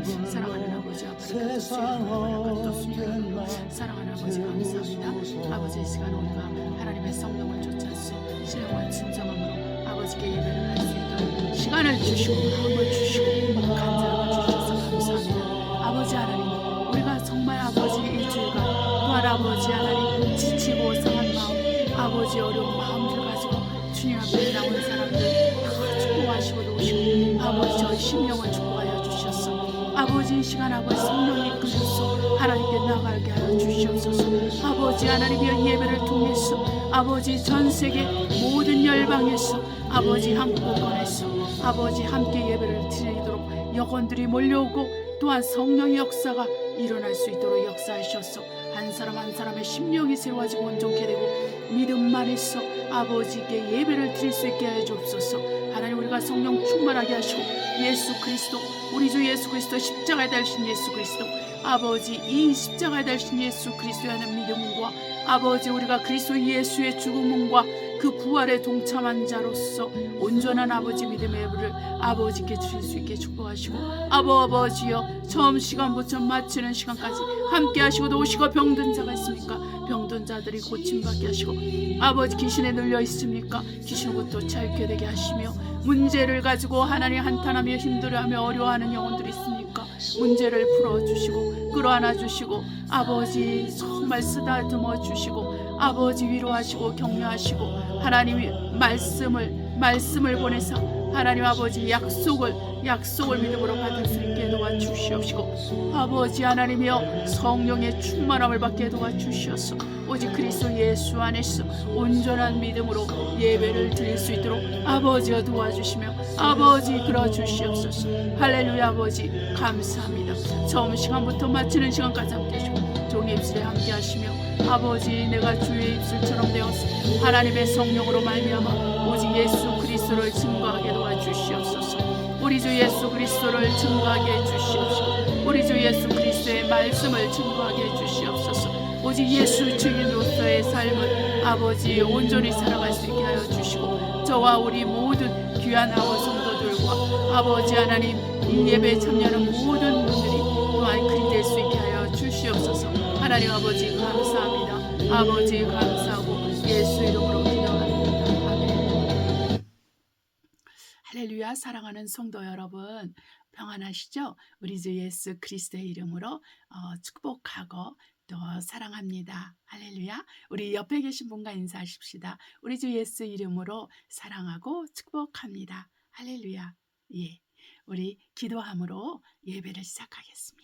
사랑하는 아버지 아버지 사랑하는 아버지 감사합니다. 아버지 이 시간 우리가 하나님의 성령을 쫓아서 신령과 진정함으로 아버지께 예배를 할 수 있도록 시간을 주시고 마음을 주시고 간절함을 주셔서 감사합니다. 아버지 하나님 우리가 정말 아버지 일주일간 또한 아버지 하나님 지치고 상한 마음 아버지 어려운 마음들 가지고 주님 앞에 나온 사람들 다 축복하시고 도우시고 아버지 저희 심령을 축복하여 주셨어. 아버지 이 시간 아버지 성령이 이끌려서 하나님께 나가게 하여 주시옵소서. 아버지 하나님의 예배를 통해서 아버지 전세계 모든 열방에서 아버지 한국권에서 아버지 함께 예배를 드리도록 영혼들이 몰려오고 또한 성령의 역사가 일어날 수 있도록 역사하셨소. 한 사람 한 사람의 심령이 새로워지고 온전케 되고 믿음만 있어 아버지께 예배를 드릴 수 있게 하여 주옵소서. 하나님 우리가 성령 충만하게 하시고 예수 그리스도 우리 주 예수 그리스도 십자가에 달신 예수 그리스도 아버지 이 십자가에 달신 예수 그리스도에 하는 믿음과 아버지 우리가 그리스도 예수의 죽음과 그 부활에 동참한 자로서 온전한 아버지 믿음의 예배를 아버지께 드릴 수 있게 축복하시고 아버지여 처음 시간부터 마치는 시간까지 함께 하시고 도우시고 병든 자가 있습니까? 병든 자들이 고침받게 하시고 아버지 귀신에 눌려 있습니까? 귀신부터 자유케 되게 하시며 문제를 가지고 하나님 한탄하며 힘들어하며 어려워하는 영혼들이 있습니까? 문제를 풀어주시고 끌어안아 주시고 아버지 정말 쓰다듬어 주시고 아버지 위로하시고 격려하시고 하나님의 말씀을 보내서 하나님 아버지 약속을 믿음으로 받을 수 있게 도와주시옵시고 아버지 하나님이여 성령의 충만함을 받게 도와주시옵소서. 오직 그리스도 예수 안에서 온전한 믿음으로 예배를 드릴 수 있도록 아버지가 도와주시며 아버지 끌어주시옵소서. 할렐루야. 아버지 감사합니다. 처음 시간부터 마치는 시간까지 함께 하시고 종의 입술에 함께 하시며 아버지 내가 주의 입술처럼 되어서 하나님의 성령으로 말미암아 오직 예수 그리스도를 증거하게 도와주시옵소서. 우리 주 예수 그리스도를 증거하게 해주시옵시고 우리 주 예수 그리스도의 말씀을 증거하게 해주시옵소서. 오직 예수 주인으로서의 삶을 아버지 온전히 살아갈 수 있게 하여 주시고 저와 우리 모든 귀한 아버지 성도들과 아버지 하나님 이 예배에 참여하는 모든 분들이 또한 그리 될 수 있게 하여 주시옵소서. 하나님 아버지 감사합니다. 아버지 감사하고 예수 이름으로 기도합니다. 아멘. 할렐루야. 사랑하는 성도 여러분 평안하시죠? 우리 주 예수 그리스도의 이름으로 축복하고 또 사랑합니다. 할렐루야. 우리 옆에 계신 분과 인사하십시다. 우리 주 예수 이름으로 사랑하고 축복합니다. 할렐루야. 예, 우리 기도함으로 예배를 시작하겠습니다.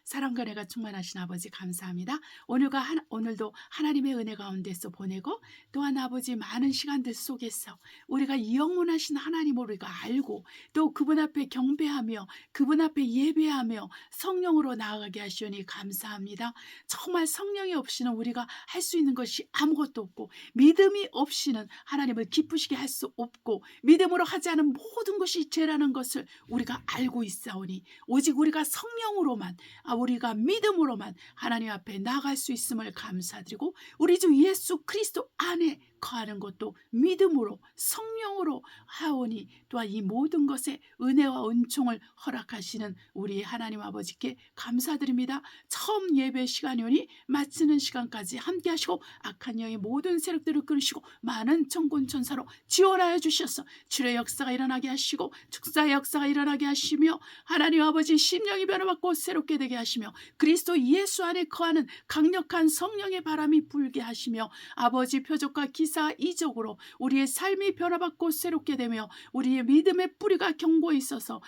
사랑과 은혜가 충만하신 아버지 감사합니다. 오늘도 하나님의 은혜 가운데서 보내고 또한 아버지 많은 시간들 속에서 우리가 영원하신 하나님을 우리가 알고 또 그분 앞에 경배하며 그분 앞에 예배하며 성령으로 나아가게 하시오니 감사합니다. 정말 성령이 없이는 우리가 할 수 있는 것이 아무것도 없고 믿음이 없이는 하나님을 기쁘시게 할 수 없고 믿음으로 하지 않은 모든 것이 죄라는 것을 우리가 알고 있사오니 오직 우리가 성령으로만 우리가 믿음으로만 하나님 앞에 나갈 수 있음을 감사드리고 우리 주 예수 그리스도 안에 거하는 것도 믿음으로 성령으로 하오니 또한 이 모든 것에 은혜와 은총을 허락하시는 우리 하나님 아버지께 감사드립니다. 처음 예배 시간이오니 마치는 시간까지 함께 하시고 악한 영의 모든 세력들을 끊으시고 많은 천군 천사로 지원하여 주셔서 주의 역사가 일어나게 하시고 축사의 역사가 일어나게 하시며 하나님 아버지 심령이 변화받고 새롭게 되게 하시며 그리스도 예수 안에 거하는 강력한 성령의 바람이 불게 하시며 아버지 표적과 기사 이적으로 우리의 삶이 변화받고 새롭게 되며 우리의 믿음의 뿌리가 견고히 있어서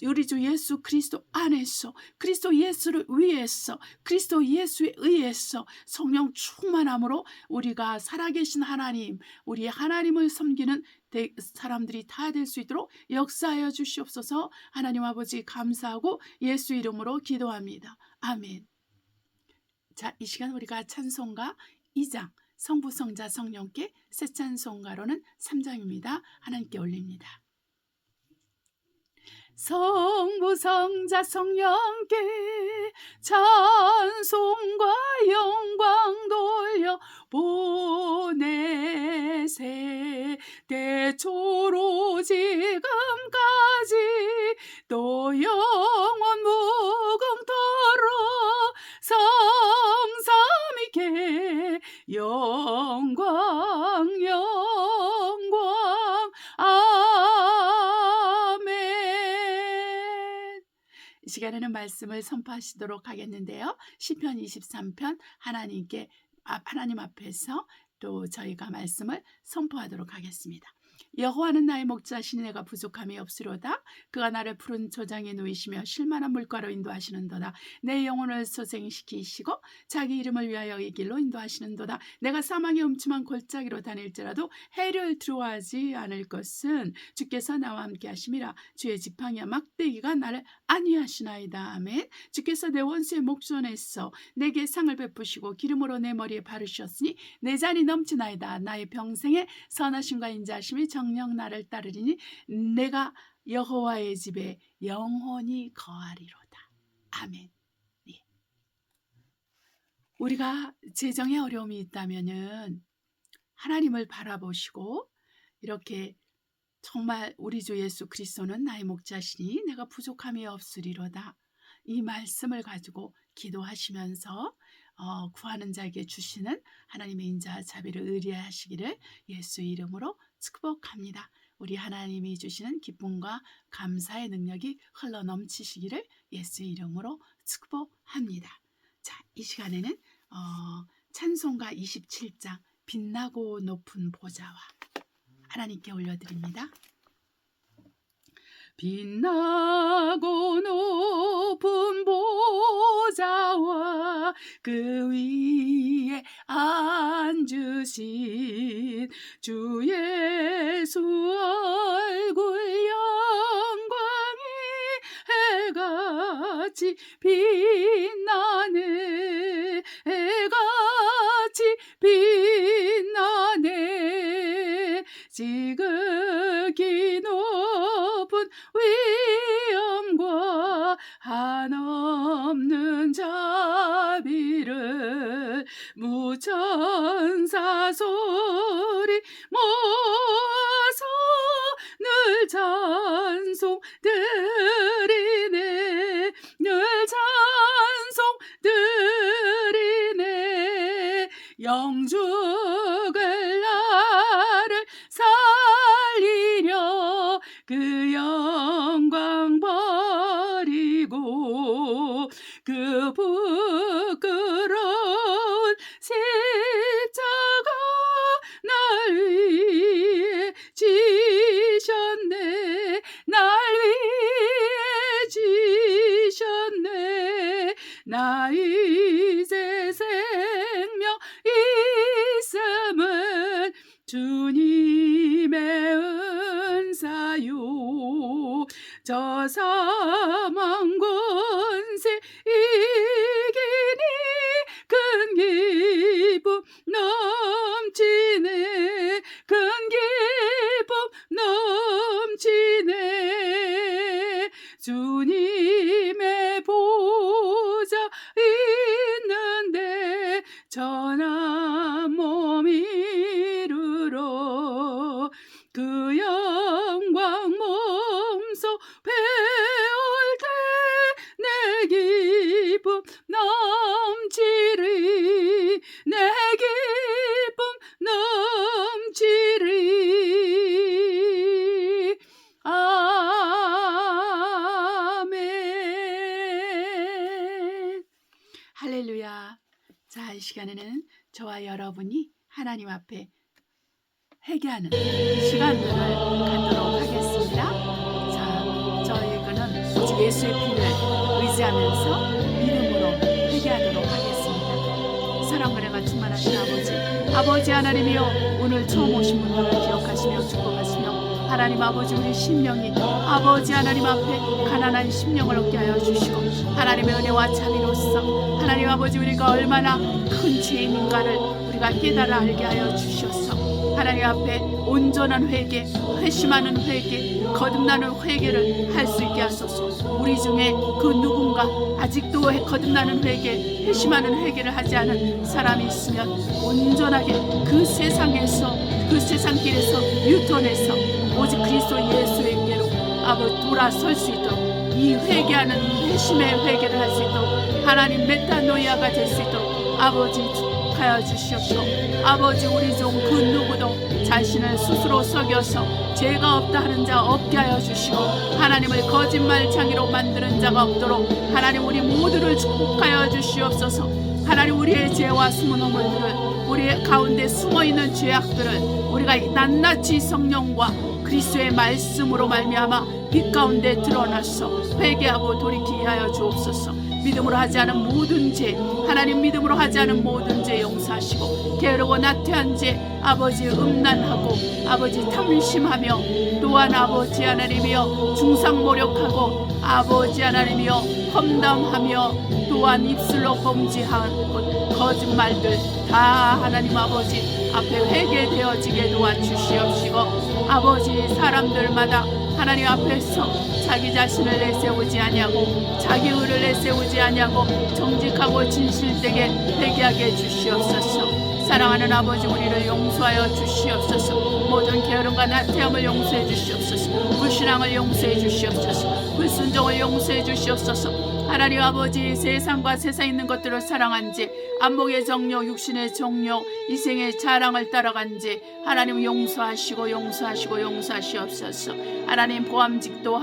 우리 주 예수 그리스도 안에서 그리스도 예수를 위해서 그리스도 예수에 의해서 성령 충만함으로 우리가 살아계신 하나님 우리 하나님을 섬기는 사람들이 다 될 수 있도록 역사하여 주시옵소서. 하나님 아버지 감사하고 예수 이름으로 기도합니다. 아멘. 자, 이 시간 우리가 찬송가 2장 성부 성자 성령께 새 찬송가로는 3장입니다. 하나님께 올립니다. 성부 성자 성령께 찬송과 영광 돌려 보내세 대초로 지금까지 또 영원 이 시간에는 말씀을 선포하시도록 하겠는데요. 시편 23편 하나님 앞에서 또 저희가 말씀을 선포하도록 하겠습니다. 여호와는 나의 목자시니 내가 부족함이 없으로다. 그가 나를 푸른 조장에 누이시며 쉴만한 물가로 인도하시는도다. 내 영혼을 소생시키시고 자기 이름을 위하여 이 길로 인도하시는도다. 내가 사망의 음침한 골짜기로 다닐지라도 해를 두려워하지 않을 것은 주께서 나와 함께 하심이라. 주의 지팡이와 막대기가 나를 안위하시나이다. 아멘. 주께서 내 원수의 목전에서 내게 상을 베푸시고 기름으로 내 머리에 바르셨으니 내 잔이 넘치나이다. 나의 평생에 선하심과 인자하심이 정녕 나를 따르리니 내가 여호와의 집에 영원히 거하리로다. 아멘. 예. 우리가 재정에 어려움이 있다면은 하나님을 바라보시고 이렇게 정말 우리 주 예수 그리스도는 나의 목자시니 내가 부족함이 없으리로다. 이 말씀을 가지고 기도하시면서 구하는 자에게 주시는 하나님의 인자와 자비를 의뢰하시기를 예수 이름으로 축복합니다. 우리 하나님이 주시는 기쁨과 감사의 능력이 흘러 넘치시기를 예수 이름으로 축복합니다. 자, 이 시간에는 찬송가 27장 빛나고 높은 보좌와 하나님께 올려드립니다. 빛나고 높은 보좌와 그 위에 앉으신 주 예수 얼굴 영광이 해같이 빛나네. 해같이 빛나네. 지극히 높은 위엄과 한없는 자비를 무천사 소리 모아서 늘 찬송 드리네. 늘 찬송 드리네. 영죽을 나를 살리려 그 영광 버리고 그 부끄러운 십자가 날 위해 지셨네. 날 위해 지셨네. 나 이제 생명 있음은 주님의 은사요. 저 사망 권세 이기니 큰 기쁨 넘치네. 큰 기쁨 넘치네. 주님의 보좌 있는데 전한 몸 이루러 그 영광 몸소 배울 때 내 기쁨 넘치리. 내 기쁨 넘치리. 아멘. 할렐루야. 자, 이 시간에는 저와 여러분이 하나님 앞에 회개하는 시간들을 갖도록 하겠습니다. 자, 저희는 오직 예수의 피를 의지하면서 믿음으로 회개하도록 하겠습니다. 사랑과 충만하신 아버지 하나님이여, 오늘 처음 오신 분들을 기억하시며 축복하시며 하나님 아버지, 우리 심령이 아버지 하나님 앞에 가난한 심령을 얻게 하여 주시고 하나님의 은혜와 자비로서 하나님 아버지 우리가 얼마나 큰 죄인인가를 우리가 깨달아 알게 하여 주시옵소서. 하나님 앞에 온전한 회개, 회심하는 회개, 거듭나는 회개를 할 수 있게 하소서. 우리 중에 그 누군가 아직도 거듭나는 회개, 회심하는 회개를 하지 않은 사람이 있으면 온전하게 그 세상에서, 그 세상 길에서 유턴해서 오직 그리스도 예수에게로 아버지 돌아설 수 있도록, 이 회개하는 회심의 회개를 할 수 있도록, 하나님 메타노이아가 될 수 있도록 아버지 축복하여 주시옵소서. 아버지 우리 중 그 누구도 자신을 스스로 속여서 죄가 없다 하는 자 없게 하여 주시고 하나님을 거짓말쟁이로 만드는 자가 없도록 하나님 우리 모두를 축복하여 주시옵소서. 하나님 우리의 죄와 숨은 허물들을 우리 가운데 숨어있는 죄악들을 우리가 낱낱이 성령과 그리스도의 말씀으로 말미암아 빛 가운데 드러나서 회개하고 돌이키게 하여 주옵소서. 믿음으로 하지 않은 모든 죄 하나님 믿음으로 하지 않은 모든 죄 용서하시고 게으르고 나태한 죄 아버지 음란하고 아버지 탐심하며 또한 아버지 하나님이여 중상모략하고 아버지 하나님이여 험담하며 또한 입술로 범죄한 거짓말들 다 하나님 아버지 앞에 회개되어지게 도와주시옵시고 아버지 사람들마다 하나님 앞에서 자기 자신을 내세우지 아니하고 자기 의를 내세우지 아니하고 정직하고 진실되게 회개하게 해주시옵소서. 사랑하는 아버지 우리를 용서하여 주시옵소서. 모든 게으름과 나태함을 용서해 주시옵소서. 불신앙을 용서해 주시옵소서. 불순종을 용서해 주시옵소서. 하나님 아버지 세상과 세상에 있는 것들을 사랑한 지 안목의 정욕 육신의 정욕 이생의 자랑을 따라간 지 하나님 용서하시고 용서하시옵소서. 하나님 보암직도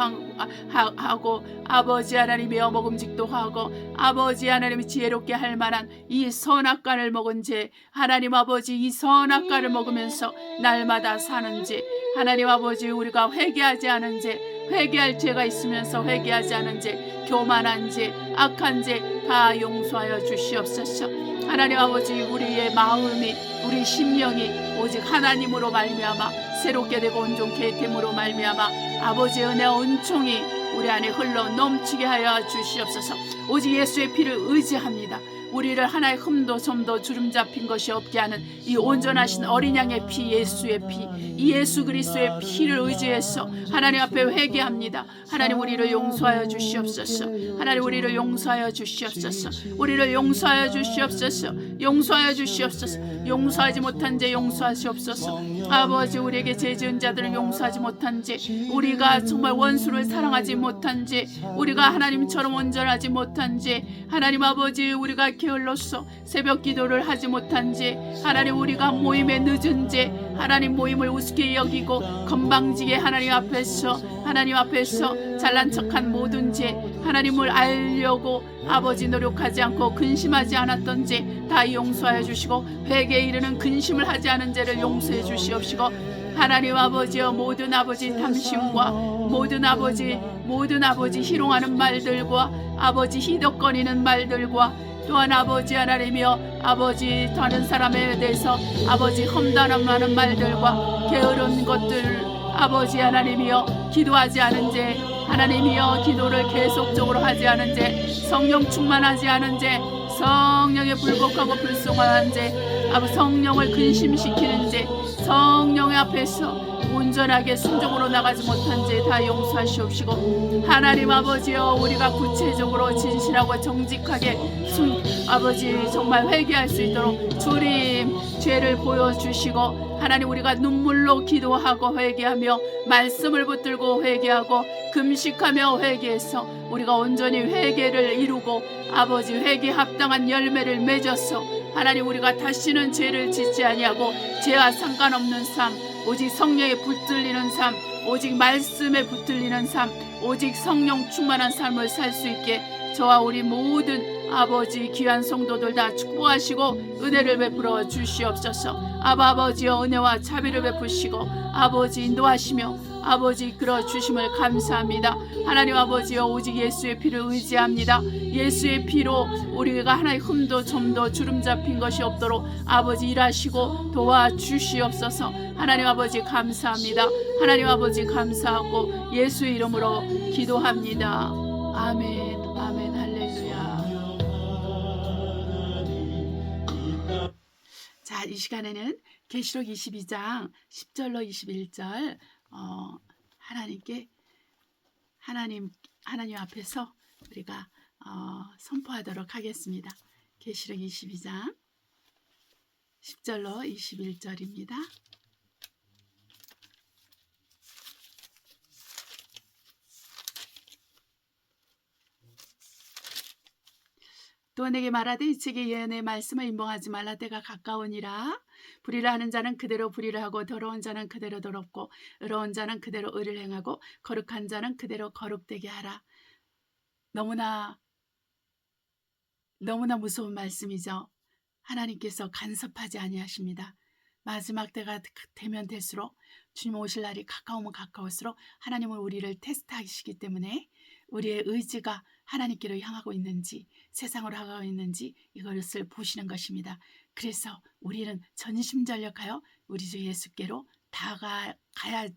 하고 아버지 하나님의 먹음직도 하고 아버지 하나님이 지혜롭게 할 만한 이 선악과를 먹은 지 하나님 아버지 이 선악과를 먹으면서 날마다 사는 지 하나님 아버지 우리가 회개하지 않은 지 회개할 죄가 있으면서 회개하지 않은 죄 교만한 죄 악한 죄 다 용서하여 주시옵소서. 하나님 아버지 우리의 마음이 우리 심령이 오직 하나님으로 말미암아 새롭게 되고 온전케 됨으로 말미암아 아버지의 은혜와 은총이 우리 안에 흘러 넘치게 하여 주시옵소서. 오직 예수의 피를 의지합니다. 우리를 하나의 흠도 점도 주름 잡힌 것이 없게 하는 이 온전하신 어린 양의 피 예수의 피 이 예수 그리스도의 피를 의지해서 하나님 앞에 회개합니다. 하나님 우리를 용서하여 주시옵소서. 하나님 우리를 용서하여 주시옵소서. 우리를 용서하여 주시옵소서. 용서하여 주시옵소서. 용서하지 못한 죄 용서하시옵소서. 아버지 우리에게 죄 지은 자들을 용서하지 못한 죄 우리가 정말 원수를 사랑하지 못한 죄 우리가 하나님처럼 온전하지 못한 죄 하나님 아버지 우리가 게을러서 새벽 기도를 하지 못한 죄 하나님 우리가 모임에 늦은 죄 하나님 모임을 우습게 여기고 건방지게 하나님 앞에서 잘난 척한 모든 죄 하나님을 알려고 아버지 노력하지 않고 근심하지 않았던 죄 다 용서하여 주시고 회개에 이르는 근심을 하지 않은 죄를 용서해 주시옵시고 하나님 아버지여 모든 아버지 탐심과 모든 아버지 희롱하는 말들과 아버지 희덕거리는 말들과 또한 아버지 하나님이여 아버지 다른 사람에 대해서 아버지 험담하는 말들과 게으른 것들 아버지 하나님이여 기도하지 않은 죄 하나님이여 기도를 계속적으로 하지 않은 죄 성령 충만하지 않은 죄 성령에 불복하고 불순종한 죄 아버지 성령을 근심시키는 죄 성령의 앞에서 온전하게 순종으로 나가지 못한 죄 다 용서하시옵시고 하나님 아버지여 우리가 구체적으로 진실하고 정직하게 아버지 정말 회개할 수 있도록 주님 죄를 보여주시고 하나님 우리가 눈물로 기도하고 회개하며 말씀을 붙들고 회개하고 금식하며 회개해서 우리가 온전히 회개를 이루고 아버지 회개에 합당한 열매를 맺어서 하나님 우리가 다시는 죄를 짓지 아니하고 죄와 상관없는 삶 오직 성령에 붙들리는 삶 오직 말씀에 붙들리는 삶 오직 성령 충만한 삶을 살 수 있게 저와 우리 모든 아버지 귀한 성도들 다 축복하시고 은혜를 베풀어 주시옵소서. 아버지여 은혜와 자비를 베푸시고 아버지 인도하시며 아버지 이끌어 주심을 감사합니다. 하나님 아버지여 오직 예수의 피를 의지합니다. 예수의 피로 우리가 하나의 흠도 점도 주름 잡힌 것이 없도록 아버지 일하시고 도와주시옵소서. 하나님 아버지 감사합니다. 하나님 아버지 감사하고 예수의 이름으로 기도합니다. 아멘 아멘 할렐루야. 자, 이 시간에는 계시록 22장 10절로 21절 하나님 앞에서 우리가 선포하도록 하겠습니다. 계시록 22장 10절로 21절입니다. 또 내게 말하되 이 책의 예언의 말씀을 임봉하지 말라. 때가 가까우니라. 불의를 하는 자는 그대로 불의를 하고 더러운 자는 그대로 더럽고 의로운 자는 그대로 의를 행하고 거룩한 자는 그대로 거룩되게 하라. 너무나 무서운 말씀이죠. 하나님께서 간섭하지 아니하십니다. 마지막 때가 되면 될수록, 주님 오실 날이 가까우면 가까울수록 하나님은 우리를 테스트하시기 때문에 우리의 의지가 하나님께로 향하고 있는지 세상으로 향하고 있는지 이것을 보시는 것입니다. 그래서 우리는 전심전력하여 우리 주 예수께로 다가야지만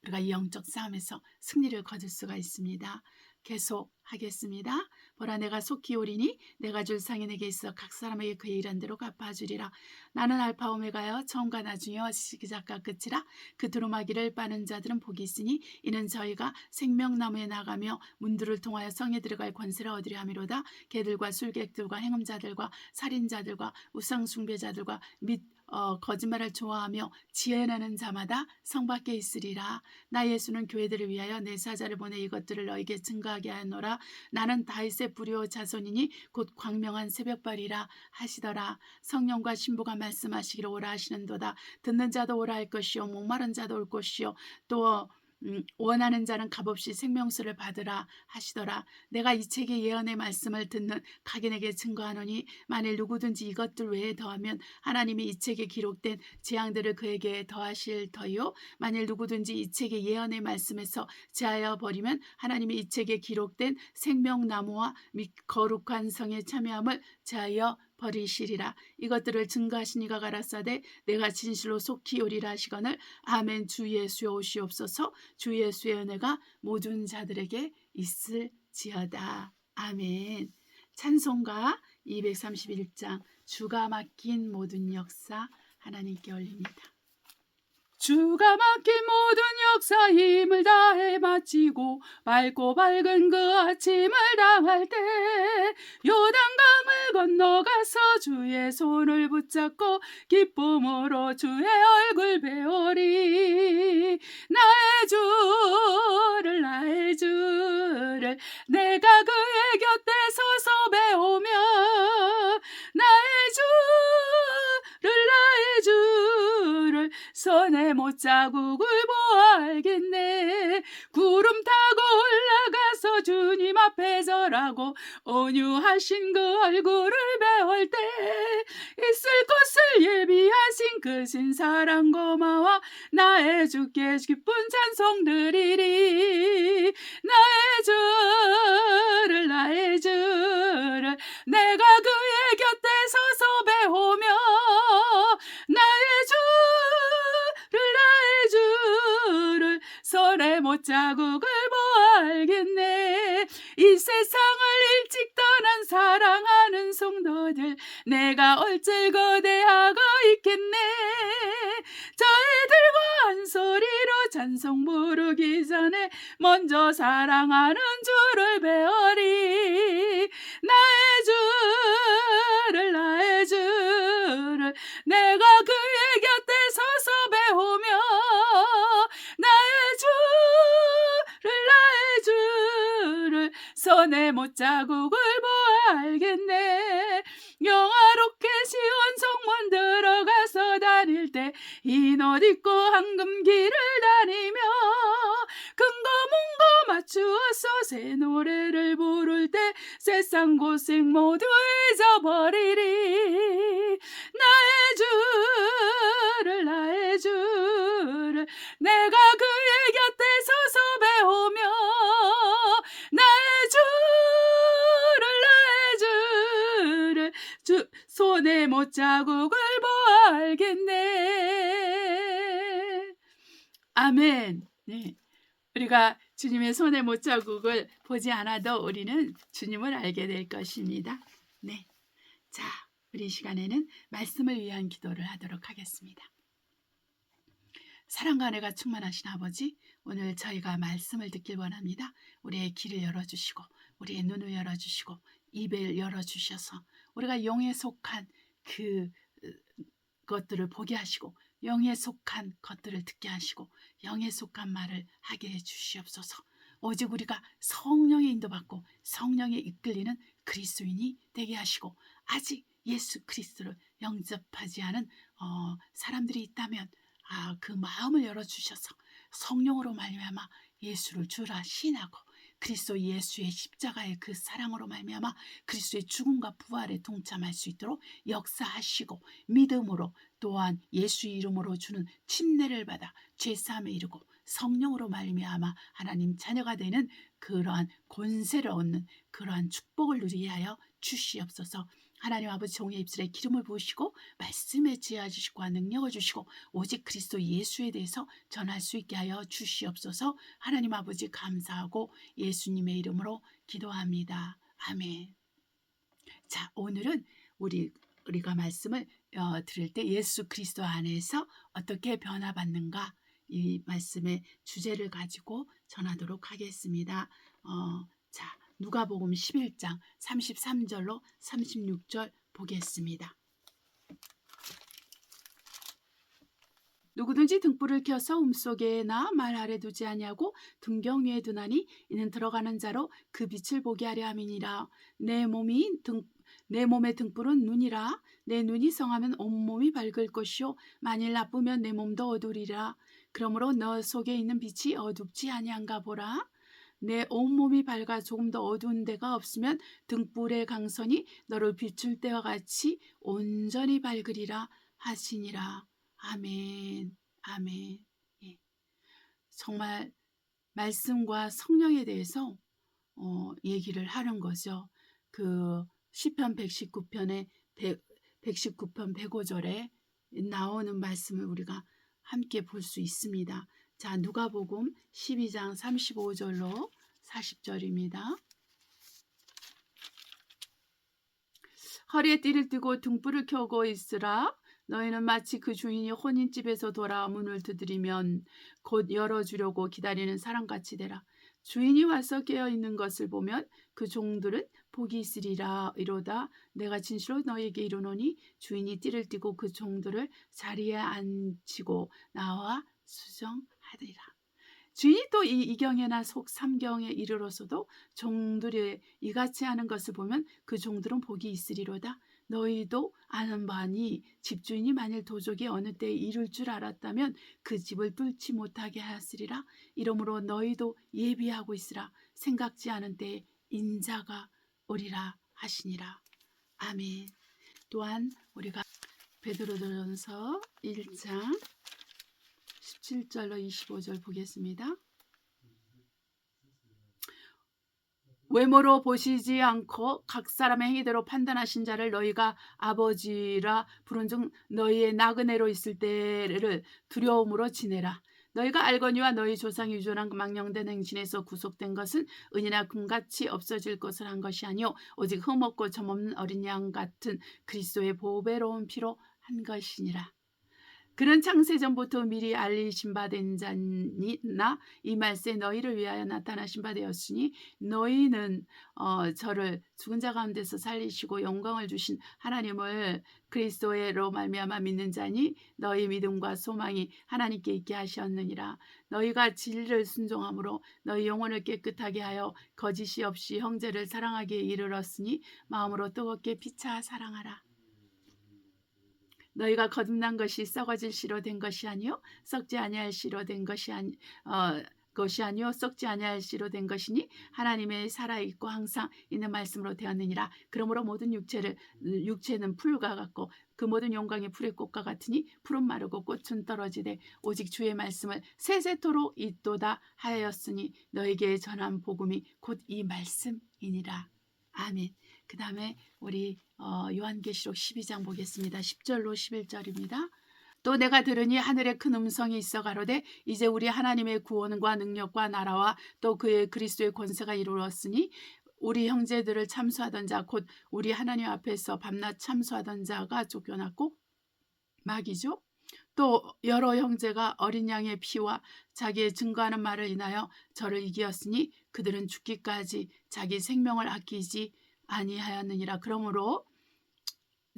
우리가 이 영적 싸움에서 승리를 거둘 수가 있습니다. 계속하겠습니다. 보라, 내가 속히 오리니 내가 줄 상이 내게 있어 각 사람에게 그의 일한 대로 갚아주리라. 나는 알파 오메가여 처음과 나중이여 시작과 끝이라. 그 두루마기를 빠는 자들은 복이 있으니 이는 저희가 생명나무에 나가며 문들을 통하여 성에 들어갈 권세를 얻으려 함이로다. 개들과 술객들과 행음자들과 살인자들과 우상숭배자들과 및 거짓말을 좋아하며 지혜나는 자마다 성 밖에 있으리라. 나 예수는 교회들을 위하여 내 사자를 보내 이것들을 너에게 증거하게 하노라. 나는 다윗의 불효 자손이니 곧 광명한 새벽발이라 하시더라. 성령과 신부가 말씀하시기를 오라 하시는도다. 듣는 자도 오라 할 것이요 목마른 자도 올 것이요 또 원하는 자는 값없이 생명수를 받으라 하시더라. 내가 이 책의 예언의 말씀을 듣는 각인에게 증거하노니 만일 누구든지 이것들 외에 더하면 하나님이 이 책에 기록된 재앙들을 그에게 더하실 터요. 만일 누구든지 이 책의 예언의 말씀에서 제하여 버리면 하나님이 이 책에 기록된 생명나무와 및 거룩한 성에 참여함을 제하여 버리시리라. 이것들을 증거하신 이가 가라사대 내가 진실로 속히 오리라 하시거늘 아멘. 주 예수여 오시옵소서. 주 예수의 은혜가 모든 자들에게 있을지어다. 아멘. 찬송가 231장 주가 맡긴 모든 역사 하나님께 올립니다. 주가 맡긴 모든 역사 힘을 다해 마치고 밝고 밝은 그 아침을 당할 때 요단강을 건너가서 주의 손을 붙잡고 기쁨으로 주의 얼굴 배우리. 나의 주를 내가 그의 곁에 서서 배우며 나의 주를 손에 못자국을 보아 알겠네. 구름 타고 올라가서 주님 앞에 절하고 온유하신 그 얼굴을 배울 때 있을 곳을 예비하신 그 신사랑 고마워 나의 주께 기쁜 찬송 드리리. 나의 주를 내가 그의 곁에 서서 배우며 나의 주를 손에 못자국을 보아 알겠네. 이 세상을 일찍 떠난 사랑하는 성도들 내가 어쩔 거대하고 있겠네. 저희들과 한 소리로 찬송 부르기 전에 먼저 사랑하는 주를 배우리. 나의 주를 내가 그의 곁에 서서 배우며 나의 주를 손에 못자국을 보아 알겠네. 영화롭게 시온 성문 들어가서 다닐 때 흰 옷 입고 황금 길을 다니며 근거 문거 맞추어서 새 노래를 부를 때 세상 고생 모두 잊어버리리. 나의 주를 내가 그의 곁에 서서 배우며 나의 주를 손에 못자국을 보아 알겠네. 아멘. 네. 우리가 주님의 손에 못자국을 보지 않아도 우리는 주님을 알게 될 것입니다. 네. 자, 우리 시간에는 말씀을 위한 기도를 하도록 하겠습니다. 사랑과 은혜가 충만하신 아버지, 오늘 저희가 말씀을 듣길 원합니다. 우리의 길을 열어주시고 우리의 눈을 열어주시고 입을 열어주셔서 우리가 영에 속한 그 것들을 보게 하시고 영에 속한 것들을 듣게 하시고 영에 속한 말을 하게 해 주시옵소서. 오직 우리가 성령의 인도받고 성령에 이끌리는 그리스도인이 되게 하시고, 아직 예수 그리스도를 영접하지 않은 사람들이 있다면 그 마음을 열어주셔서 성령으로 말미암아 예수를 주라 시인하고, 그리스도 예수의 십자가의 그 사랑으로 말미암아 그리스도의 죽음과 부활에 동참할 수 있도록 역사하시고, 믿음으로 또한 예수 이름으로 주는 침례를 받아 죄사함에 이르고 성령으로 말미암아 하나님 자녀가 되는 그러한 권세를 얻는 그러한 축복을 누리게 하여 주시옵소서. 하나님 아버지, 종의 입술에 기름을 부으시고 말씀에 지혜해 주시고 능력을 주시고 오직 그리스도 예수에 대해서 전할 수 있게 하여 주시옵소서. 하나님 아버지 감사하고 예수님의 이름으로 기도합니다. 아멘. 자, 오늘은 우리가 말씀을 들을 때 예수 그리스도 안에서 어떻게 변화받는가, 이 말씀의 주제를 가지고 전하도록 하겠습니다. 자, 누가복음 11장 33절로 36절 보겠습니다. 누구든지 등불을 켜서 움속에나 말 아래 두지 아니하고 등경 위에 두나니 이는 들어가는 자로 그 빛을 보게 하려 함이니라. 내 몸의 등불은 눈이라. 내 눈이 성하면 온몸이 밝을 것이요 만일 나쁘면 내 몸도 어두리라. 그러므로 너 속에 있는 빛이 어둡지 아니한가 보라. 내 온몸이 밝아 조금 더 어두운 데가 없으면 등불의 강선이 너를 비출 때와 같이 온전히 밝으리라 하시니라. 아멘. 아멘. 예. 정말 말씀과 성령에 대해서 얘기를 하는 거죠. 그 시편 119편의 119편 105절에 나오는 말씀을 우리가 함께 볼 수 있습니다. 자, 누가복음 12장 35절로 40절입니다. 허리에 띠를 띠고 등불을 켜고 있으라. 너희는 마치 그 주인이 혼인집에서 돌아 문을 두드리면 곧 열어주려고 기다리는 사람같이 되라. 주인이 와서 깨어있는 것을 보면 그 종들은 복이 있으리라. 이로다 내가 진실로 너희에게 이르노니 주인이 띠를 띠고 그 종들을 자리에 앉히고 나와 수정하리라. 주인이 또 이경에나 속 3경에 이르러서도 종들이 이같이 하는 것을 보면 그 종들은 복이 있으리로다. 너희도 아는 바니 집주인이 만일 도적이 어느 때에 이룰 줄 알았다면 그 집을 뚫지 못하게 하였으리라. 이러므로 너희도 예비하고 있으라. 생각지 않은 때에 인자가 오리라 하시니라. 아멘. 또한 우리가 베드로전서 1장 17절로 25절 보겠습니다. 외모로 보시지 않고 각 사람의 행위대로 판단하신 자를 너희가 아버지라 부른즉 너희의 나그네로 있을 때를 두려움으로 지내라. 너희가 알거니와 너희 조상이 유존한 망령된 행신에서 구속된 것은 은이나 금같이 없어질 것을 한 것이 아니요 오직 흠없고 점없는 어린 양 같은 그리스도의 보배로운 피로 한 것이니라. 그는 창세전부터 미리 알리신 바 된 자니나 이 말세 너희를 위하여 나타나신 바 되었으니 너희는 저를 죽은 자 가운데서 살리시고 영광을 주신 하나님을 그리스도로 말미암아 믿는 자니 너희 믿음과 소망이 하나님께 있게 하셨느니라. 너희가 진리를 순종함으로 너희 영혼을 깨끗하게 하여 거짓이 없이 형제를 사랑하기에 이르렀으니 마음으로 뜨겁게 피차 사랑하라. 너희가 거듭난 것이 썩어질 씨로 된 것이 아니요 썩지 아니할 씨로 된 것이 아니요 썩지 아니할 씨로 된 것이니 하나님의 살아있고 항상 있는 말씀으로 되었느니라. 그러므로 모든 육체는 풀과 같고 그 모든 영광이 풀의 꽃과 같으니 풀은 마르고 꽃은 떨어지되 오직 주의 말씀을 세세토록 있도다 하였으니 너에게 전한 복음이 곧 이 말씀이니라. 아멘. 그 다음에 우리 요한계시록 12장 보겠습니다. 10절로 11절입니다. 또 내가 들으니 하늘에 큰 음성이 있어 가로되 이제 우리 하나님의 구원과 능력과 나라와 또 그의 그리스도의 권세가 이루었으니 우리 형제들을 참수하던 자 곧 우리 하나님 앞에서 밤낮 참수하던 자가 쫓겨났고 마귀죠. 또 여러 형제가 어린 양의 피와 자기의 증거하는 말을 인하여 저를 이기었으니 그들은 죽기까지 자기 생명을 아끼지 아니하였느니라. 그러므로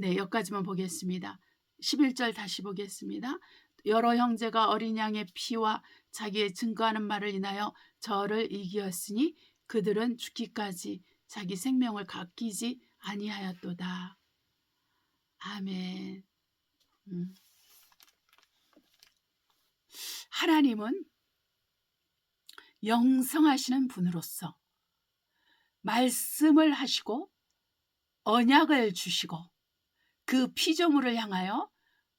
여기까지만 보겠습니다. 11절 다시 보겠습니다. 여러 형제가 어린 양의 피와 자기의 증거하는 말을 인하여 저를 이기었으니 그들은 죽기까지 자기 생명을 아끼지 아니하였도다. 아멘. 하나님은 영성하시는 분으로서 말씀을 하시고 언약을 주시고 그 피조물을 향하여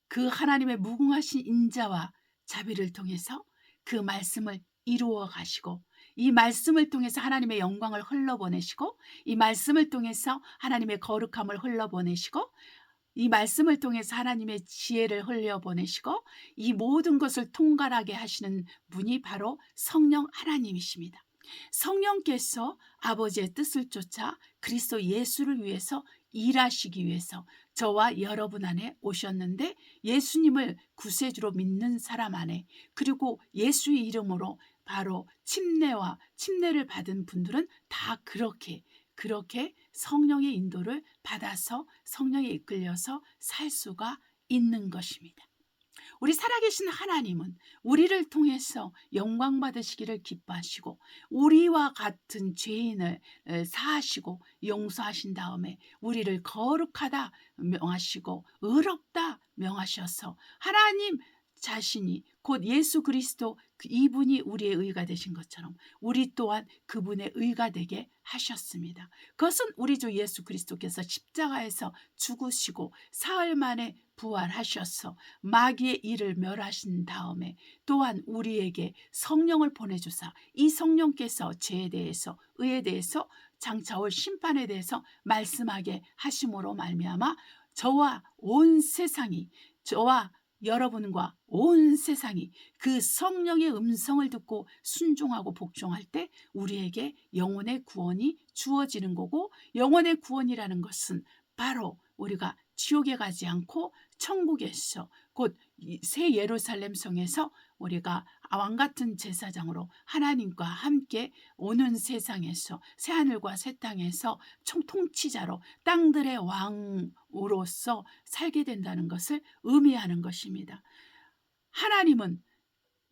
그 하나님의 무궁하신 인자와 자비를 통해서 그 말씀을 이루어 가시고 이 말씀을 통해서 하나님의 영광을 흘러보내시고 이 말씀을 통해서 하나님의 거룩함을 흘러보내시고 이 말씀을 통해서 하나님의 지혜를 흘려보내시고 이 모든 것을 통괄하게 하시는 분이 바로 성령 하나님이십니다. 성령께서 아버지의 뜻을 쫓아 그리스도 예수를 위해서 일하시기 위해서 저와 여러분 안에 오셨는데 예수님을 구세주로 믿는 사람 안에 그리고 예수의 이름으로 바로 침례를 받은 분들은 다 그렇게 성령의 인도를 받아서 성령에 이끌려서 살 수가 있는 것입니다. 우리 살아계신 하나님은 우리를 통해서 영광 받으시기를 기뻐하시고 우리와 같은 죄인을 사하시고 용서하신 다음에 우리를 거룩하다 명하시고 의롭다 명하셔서 하나님 자신이 곧 예수 그리스도 이분이 우리의 의가 되신 것처럼 우리 또한 그분의 의가 되게 하셨습니다. 그것은 우리 주 예수 그리스도께서 십자가에서 죽으시고 사흘 만에 부활하셔서 마귀의 일을 멸하신 다음에 또한 우리에게 성령을 보내주사 이 성령께서 죄에 대해서 의에 대해서 장차 올 심판에 대해서 말씀하게 하심으로 말미암아 저와 여러분과 온 세상이 그 성령의 음성을 듣고 순종하고 복종할 때 우리에게 영혼의 구원이 주어지는 거고 영혼의 구원이라는 것은 바로 우리가 지옥에 가지 않고 천국에서 곧 새 예루살렘 성에서 우리가 왕같은 제사장으로 하나님과 함께 오는 세상에서 새하늘과 새 땅에서 통치자로 땅들의 왕으로서 살게 된다는 것을 의미하는 것입니다. 하나님은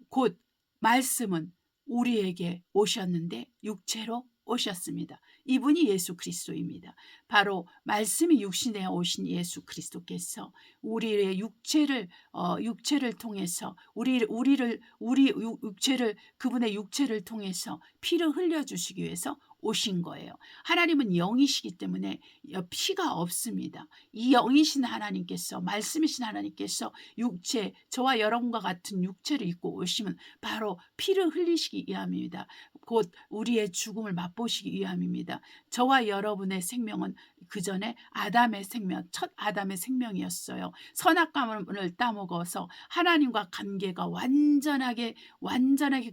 곧 말씀은 우리에게 오셨는데 육체로 오셨습니다. 이분이 예수 그리스도입니다. 바로 말씀이 육신에 오신 예수 그리스도께서 우리의 육체를 통해서 우리 육체를 그분의 육체를 통해서 피를 흘려 주시기 위해서 오신 거예요. 하나님은 영이시기 때문에 피가 없습니다. 이 영이신 하나님께서 말씀이신 하나님께서 저와 여러분과 같은 육체를 입고 오시면 바로 피를 흘리시기 위함입니다. 곧 우리의 죽음을 맛보시기 위함입니다. 저와 여러분의 생명은 그전에 첫 아담의 생명이었어요. 선악과를 따먹어서 하나님과 관계가 완전하게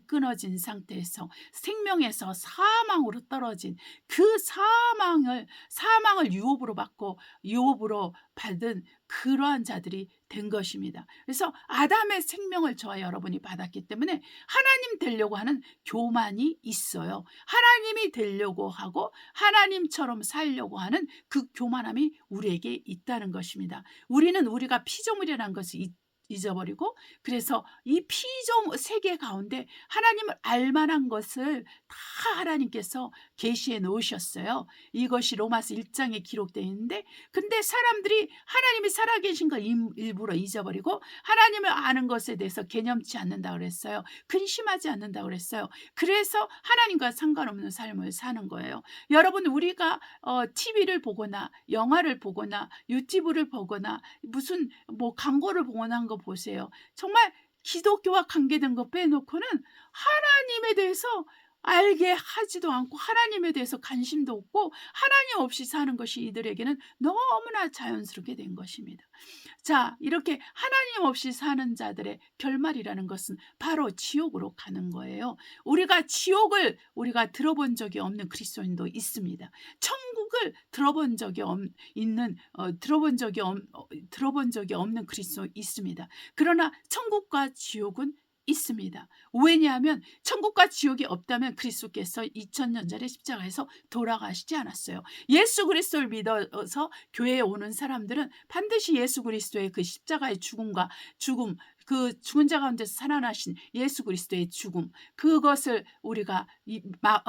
끊어진 상태에서 생명에서 사망으로 떨어진 그 사망을 유업으로 받은 그러한 자들이 된 것입니다. 그래서 아담의 생명을 저와 여러분이 받았기 때문에 하나님 되려고 하는 교만이 있어요. 하나님이 되려고 하고 하나님처럼 살려고 하는 그 교만함이 우리에게 있다는 것입니다. 우리가 피조물이라는 것을 잊어버리고 그래서 이 피조물 세계 가운데 하나님을 알만한 것을 다 하나님께서 계시해 놓으셨어요. 이것이 로마서 1장에 기록되어 있는데 근데 사람들이 하나님이 살아계신 걸 일부러 잊어버리고 하나님을 아는 것에 대해서 개념치 않는다 그랬어요. 근심하지 않는다 그랬어요. 그래서 하나님과 상관없는 삶을 사는 거예요. 여러분 우리가 TV를 보거나 영화를 보거나 유튜브를 보거나 무슨 광고를 보거나 한 거 보세요. 정말 기독교와 관계된 거 빼놓고는 하나님에 대해서 알게 하지도 않고 하나님에 대해서 관심도 없고 하나님 없이 사는 것이 이들에게는 너무나 자연스럽게 된 것입니다. 자, 이렇게 하나님 없이 사는 자들의 결말이라는 것은 바로 지옥으로 가는 거예요. 지옥을 들어본 적이 없는 그리스도인도 있습니다. 천국을 들어본 적이 없는 그리스도 있습니다. 그러나 천국과 지옥은 있습니다. 왜냐하면 천국과 지옥이 없다면 그리스도께서 2000년 전에 십자가에서 돌아가시지 않았어요. 예수 그리스도를 믿어서 교회에 오는 사람들은 반드시 예수 그리스도의 그 십자가의 죽음 그 죽은 자 가운데서 살아나신 예수 그리스도의 죽음, 그것을 우리가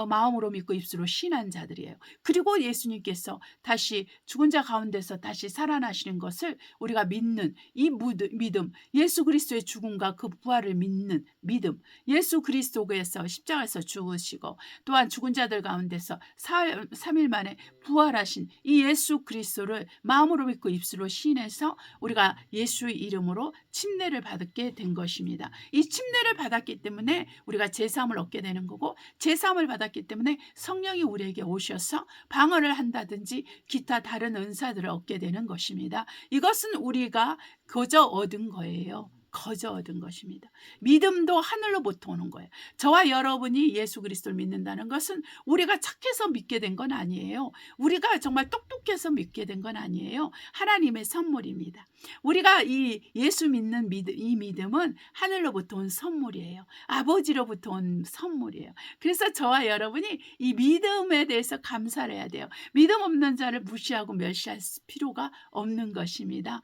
마음으로 믿고 입술로 신한 자들이에요. 그리고 예수님께서 다시 죽은 자 가운데서 다시 살아나시는 것을 우리가 믿는 이 믿음, 예수 그리스도의 죽음과 그 부활을 믿는 믿음, 예수 그리스도께서 십자가에서 죽으시고 또한 죽은 자들 가운데서 3일 만에 부활하신 이 예수 그리스도를 마음으로 믿고 입술로 신해서 우리가 예수의 이름으로 침례를 받게 된 것입니다. 이 침례를 받았기 때문에 우리가 제사함을 얻게 되는 거고, 제사함을 받았기 때문에 성령이 우리에게 오셔서 방언을 한다든지 기타 다른 은사들을 얻게 되는 것입니다. 이것은 우리가 거저 얻은 거예요. 거저 얻은 것입니다. 믿음도 하늘로부터 오는 거예요. 저와 여러분이 예수 그리스도를 믿는다는 것은 우리가 착해서 믿게 된 건 아니에요. 우리가 정말 똑똑해서 믿게 된 건 아니에요. 하나님의 선물입니다. 우리가 이 예수 믿는 이 믿음은 하늘로부터 온 선물이에요. 아버지로부터 온 선물이에요. 그래서 저와 여러분이 이 믿음에 대해서 감사를 해야 돼요. 믿음 없는 자를 무시하고 멸시할 필요가 없는 것입니다.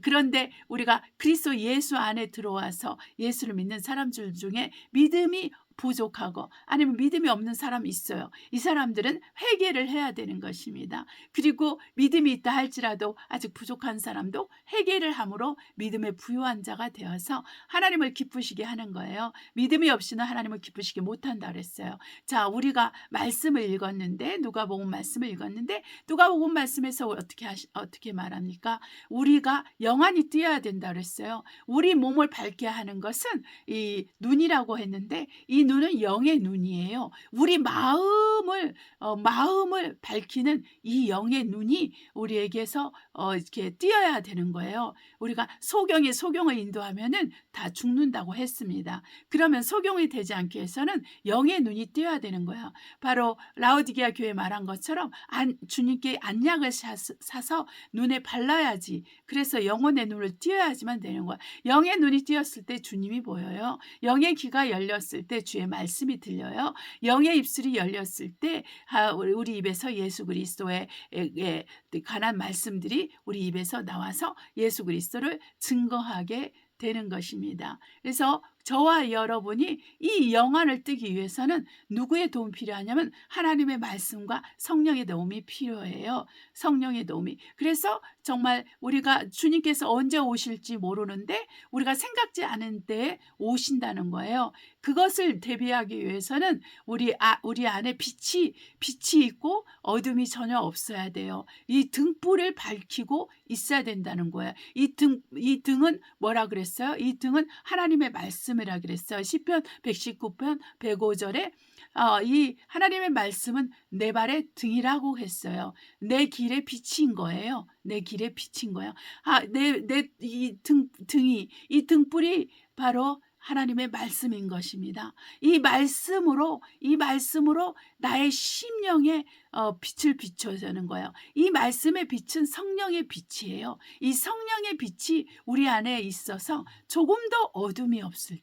그런데 우리가 그리스도 예수 안에 들어와서 예수를 믿는 사람들 중에 믿음이 부족하고 아니면 믿음이 없는 사람이 있어요. 이 사람들은 회개를 해야 되는 것입니다. 그리고 믿음이 있다 할지라도 아직 부족한 사람도 회개를 함으로 믿음에 부유한 자가 되어서 하나님을 기쁘시게 하는 거예요. 믿음이 없이는 하나님을 기쁘시게 못한다 그랬어요. 자, 우리가 말씀을 읽었는데, 누가복음 말씀을 읽었는데, 누가복음 말씀에서 어떻게 말합니까? 우리가 영안이 띄어야 된다 그랬어요. 우리 몸을 밝게 하는 것은 이 눈이라고 했는데, 이 눈은 영의 눈이에요. 우리 마음을 밝히는 이 영의 눈이 우리에게서 이렇게 띄어야 되는 거예요. 우리가 소경을 인도하면은 다 죽는다고 했습니다. 그러면 소경이 되지 않기 위해서는 영의 눈이 띄어야 되는 거예요. 바로 라오디게아 교회 말한 것처럼 주님께 안약을 사서 눈에 발라야지. 그래서 영혼의 눈을 띄어야지만 되는 거예요. 영의 눈이 띄었을 때 주님이 보여요. 영의 귀가 열렸을 때 주의 말씀이 들려요. 영의 입술이 열렸을 때 우리 입에서 예수 그리스도에 관한 말씀들이 우리 입에서 나와서 예수 그리스도를 증거하게 되는 것입니다. 그래서 저와 여러분이 이 영안을 뜨기 위해서는 누구의 도움이 필요하냐면 하나님의 말씀과 성령의 도움이 필요해요. 성령의 도움이. 그래서 정말 우리가 주님께서 언제 오실지 모르는데 우리가 생각지 않은 때에 오신다는 거예요. 그것을 대비하기 위해서는 우리 안에 빛이 있고 어둠이 전혀 없어야 돼요. 이 등불을 밝히고 있어야 된다는 거예요. 이 등은 뭐라 그랬어요? 이 등은 하나님의 말씀이라 그랬어요. 시편 119편 105절에 이 하나님의 말씀은 내 발의 등이라고 했어요. 내 길의 빛인 거예요. 내 길의 빛인 거예요. 이 등불이 바로 하나님의 말씀인 것입니다. 이 말씀으로 나의 심령에 빛을 비춰주는 거예요. 이 말씀의 빛은 성령의 빛이에요. 이 성령의 빛이 우리 안에 있어서 조금 더 어둠이 없을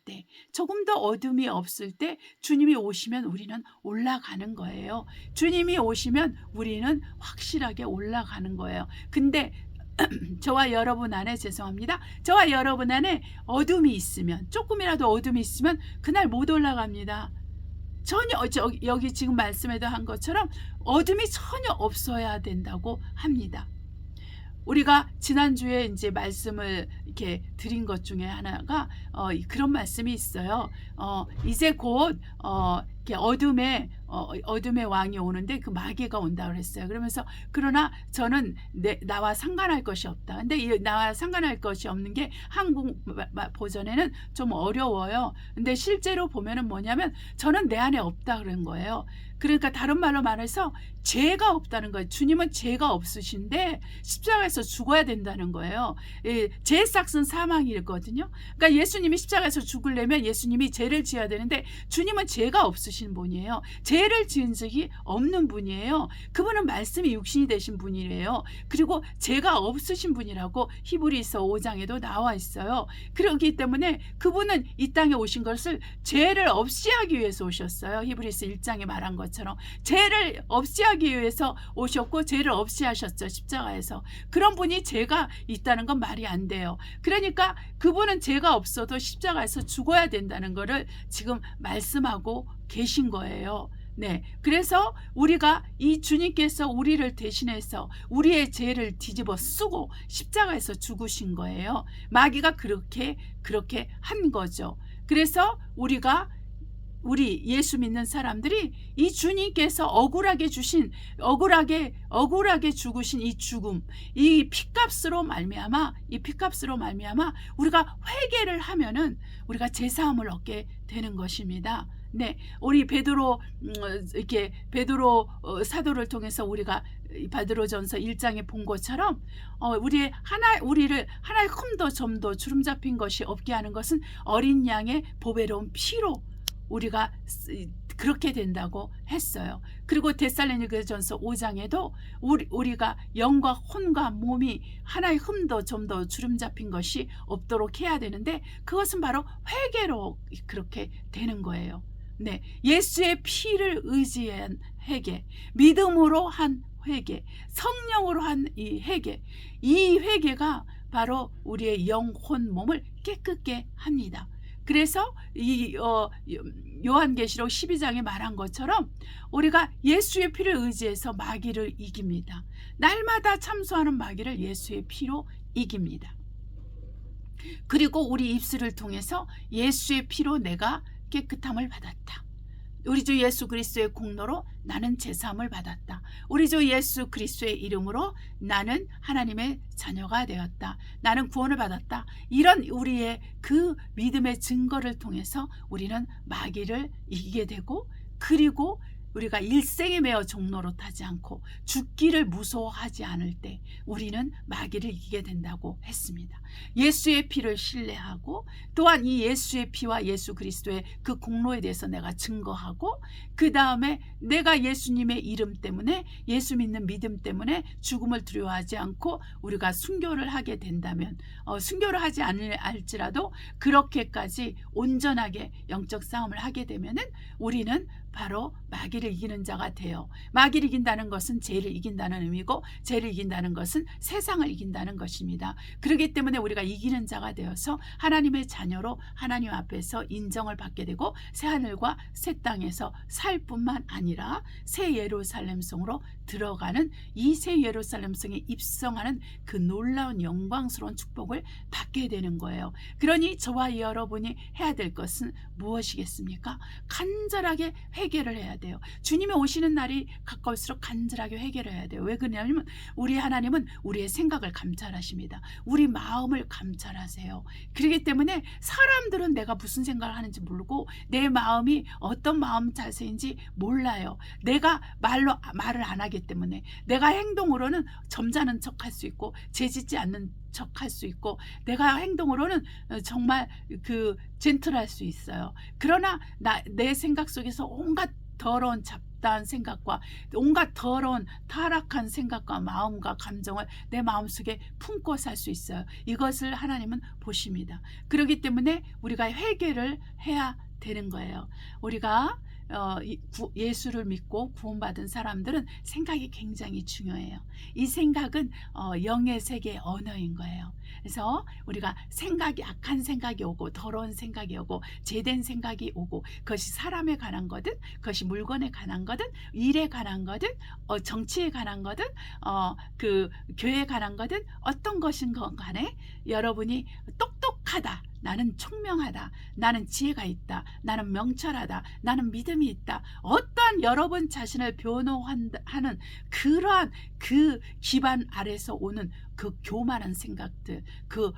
때 주님이 오시면 우리는 올라가는 거예요. 주님이 오시면 우리는 확실하게 올라가는 거예요. 근데 저와 여러분 안에 어둠이 있으면, 조금이라도 어둠이 있으면 그날 못 올라갑니다. 전혀 여기 지금 말씀에도 한 것처럼 어둠이 전혀 없어야 된다고 합니다. 우리가 지난주에 이제 말씀을 이렇게 드린 것 중에 하나가 그런 말씀이 있어요. 이제 곧 이렇게 어둠의 왕이 오는데 그 마귀가 온다 그랬어요. 그러면서 그러나 저는 나와 상관할 것이 없다. 근데 이 나와 상관할 것이 없는 게 한국 버전에는 좀 어려워요. 근데 실제로 보면은 뭐냐면 저는 내 안에 없다 그런 거예요. 그러니까 다른 말로 말해서 죄가 없다는 거예요. 주님은 죄가 없으신데 십자가에서 죽어야 된다는 거예요. 죄의 삭은 사망이거든요. 그러니까 예수님이 십자가에서 죽으려면 예수님이 죄를 지어야 되는데 주님은 죄가 없으신 분이에요. 죄 죄를 지은 적이 없는 분이에요. 그분은 말씀이 육신이 되신 분이래요. 그리고 죄가 없으신 분이라고 히브리서 5장에도 나와 있어요. 그렇기 때문에 그분은 이 땅에 오신 것을 죄를 없이 하기 위해서 오셨어요. 히브리서 1장에 말한 것처럼 죄를 없이 하기 위해서 오셨고 죄를 없이 하셨죠. 십자가에서. 그런 분이 죄가 있다는 건 말이 안 돼요. 그러니까 그분은 죄가 없어도 십자가에서 죽어야 된다는 거를 지금 말씀하고 계신 거예요. 네, 그래서 우리가 이 주님께서 우리를 대신해서 우리의 죄를 뒤집어 쓰고 십자가에서 죽으신 거예요. 마귀가 그렇게 한 거죠. 그래서 우리 예수 믿는 사람들이 이 주님께서 억울하게 죽으신 이 죽음, 이 피값으로 말미암아 우리가 회개를 하면은 우리가 제사함을 얻게 되는 것입니다. 네, 우리 베드로 사도를 통해서 우리가 베드로전서 1장에 본 것처럼 우리를 하나의 흠도 점도 주름 잡힌 것이 없게 하는 것은 어린 양의 보배로운 피로 우리가 그렇게 된다고 했어요. 그리고 데살로니가전서 5장에도 우리가 영과 혼과 몸이 하나의 흠도 점도 주름 잡힌 것이 없도록 해야 되는데 그것은 바로 회개로 그렇게 되는 거예요. 네, 예수의 피를 의지한 회개, 믿음으로 한 회개, 성령으로 한 이 회개가 바로 우리의 영, 혼, 몸을 깨끗게 합니다. 그래서 이 요한계시록 12장에 말한 것처럼 우리가 예수의 피를 의지해서 마귀를 이깁니다. 날마다 참소하는 마귀를 예수의 피로 이깁니다. 그리고 우리 입술을 통해서 예수의 피로 내가 깨끗함을 받았다. 우리 주 예수 그리스도의 공로로 나는 제사함을 받았다. 우리 주 예수 그리스도의 이름으로 나는 하나님의 자녀가 되었다. 나는 구원을 받았다. 이런 우리의 그 믿음의 증거를 통해서 우리는 마귀를 이기게 되고, 그리고 우리가 일생에 매어 종로로 타지 않고 죽기를 무서워하지 않을 때 우리는 마귀를 이기게 된다고 했습니다. 예수의 피를 신뢰하고 또한 이 예수의 피와 예수 그리스도의 그 공로에 대해서 내가 증거하고, 그 다음에 내가 예수님의 이름 때문에, 예수 믿는 믿음 때문에 죽음을 두려워하지 않고 우리가 순교를 하게 된다면, 순교를 하지 않을지라도 그렇게까지 온전하게 영적 싸움을 하게 되면은 우리는 바로 마귀를 이기는 자가 돼요. 마귀를 이긴다는 것은 죄를 이긴다는 의미고, 죄를 이긴다는 것은 세상을 이긴다는 것입니다. 그렇기 때문에 우리가 이기는 자가 되어서 하나님의 자녀로 하나님 앞에서 인정을 받게 되고 새하늘과 새 땅에서 살 뿐만 아니라 새 예루살렘 성으로 들어가는, 이 새 예루살렘 성에 입성하는 그 놀라운 영광스러운 축복을 받게 되는 거예요. 그러니 저와 여러분이 해야 될 것은 무엇이겠습니까? 간절하게 회개를 해야 돼요. 주님이 오시는 날이 가까울수록 간절하게 회개를 해야 돼요. 왜 그러냐면 우리 하나님은 우리의 생각을 감찰하십니다. 우리 마음을 감찰하세요. 그렇기 때문에 사람들은 내가 무슨 생각을 하는지 모르고 내 마음이 어떤 마음 자세인지 몰라요. 내가 말을 안 하기 때문에, 내가 행동으로는 점잖은 척할 수 있고 죄짓지 않는 척할 수 있고, 내가 행동으로는 정말 젠틀할 수 있어요. 그러나 내 생각 속에서 온갖 더러운 잡다한 생각과 온갖 더러운 타락한 생각과 마음과 감정을 내 마음속에 품고 살 수 있어요. 이것을 하나님은 보십니다. 그렇기 때문에 우리가 회개를 해야 되는 거예요. 우리가 예수를 믿고 구원받은 사람들은 생각이 굉장히 중요해요. 이 생각은 영의 세계의 언어인 거예요. 그래서 우리가 생각이, 악한 생각이 오고 더러운 생각이 오고 죄된 생각이 오고, 그것이 사람에 관한 거든, 그것이 물건에 관한 거든, 일에 관한 거든, 정치에 관한 거든, 교회에 관한 거든, 어떤 것인 건 간에 여러분이 똑똑하다, 나는 총명하다, 나는 지혜가 있다, 나는 명철하다, 나는 믿음이 있다, 어떠한 여러분 자신을 변호하는 그러한 그 기반 아래서 오는 그 교만한 생각들, 그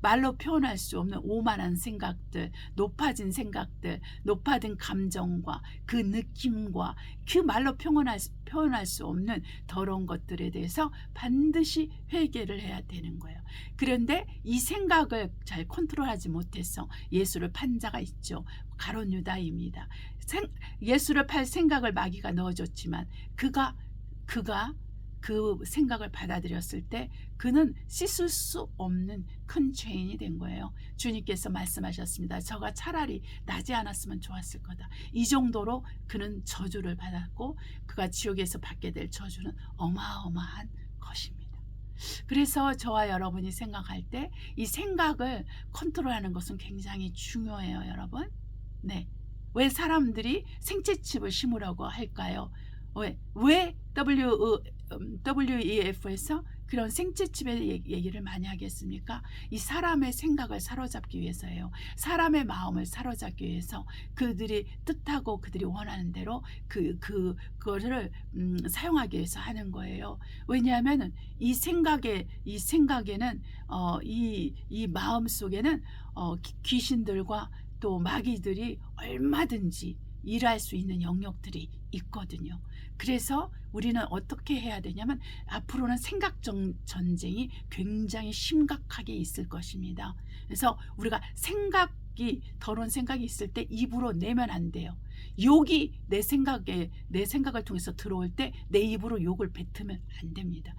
말로 표현할 수 없는 오만한 생각들, 높아진 생각들, 높아진 감정과 그 느낌과 그 말로 표현할 수 없는 더러운 것들에 대해서 반드시 회개를 해야 되는 거예요. 그런데 이 생각을 잘 컨트롤하지 못해서 예수를 판 자가 있죠. 가룟 유다입니다. 예수를 팔 생각을 마귀가 넣어줬지만 그가 그 생각을 받아들였을 때 그는 씻을 수 없는 큰 죄인이 된 거예요. 주님께서 말씀하셨습니다. 저가 차라리 나지 않았으면 좋았을 거다. 이 정도로 그는 저주를 받았고 그가 지옥에서 받게 될 저주는 어마어마한 것입니다. 그래서 저와 여러분이 생각할 때 이 생각을 컨트롤하는 것은 굉장히 중요해요, 여러분. 네. 왜 사람들이 생채칩을 심으라고 할까요? 왜 WEF에서 그런 생채칩의 얘기를 많이 하겠습니까? 이 사람의 생각을 사로잡기 위해서예요. 사람의 마음을 사로잡기 위해서 그들이 뜻하고 그들이 원하는 대로 그거를 사용하기 위해서 하는 거예요. 왜냐하면 이 생각에는 이 마음 속에는 귀신들과 또 마귀들이 얼마든지 일할 수 있는 영역들이 있거든요. 그래서 우리는 어떻게 해야 되냐면 앞으로는 생각 전쟁이 굉장히 심각하게 있을 것입니다. 그래서 우리가 더러운 생각이 있을 때 입으로 내면 안 돼요. 욕이 내 생각을 통해서 들어올 때 내 입으로 욕을 뱉으면 안 됩니다.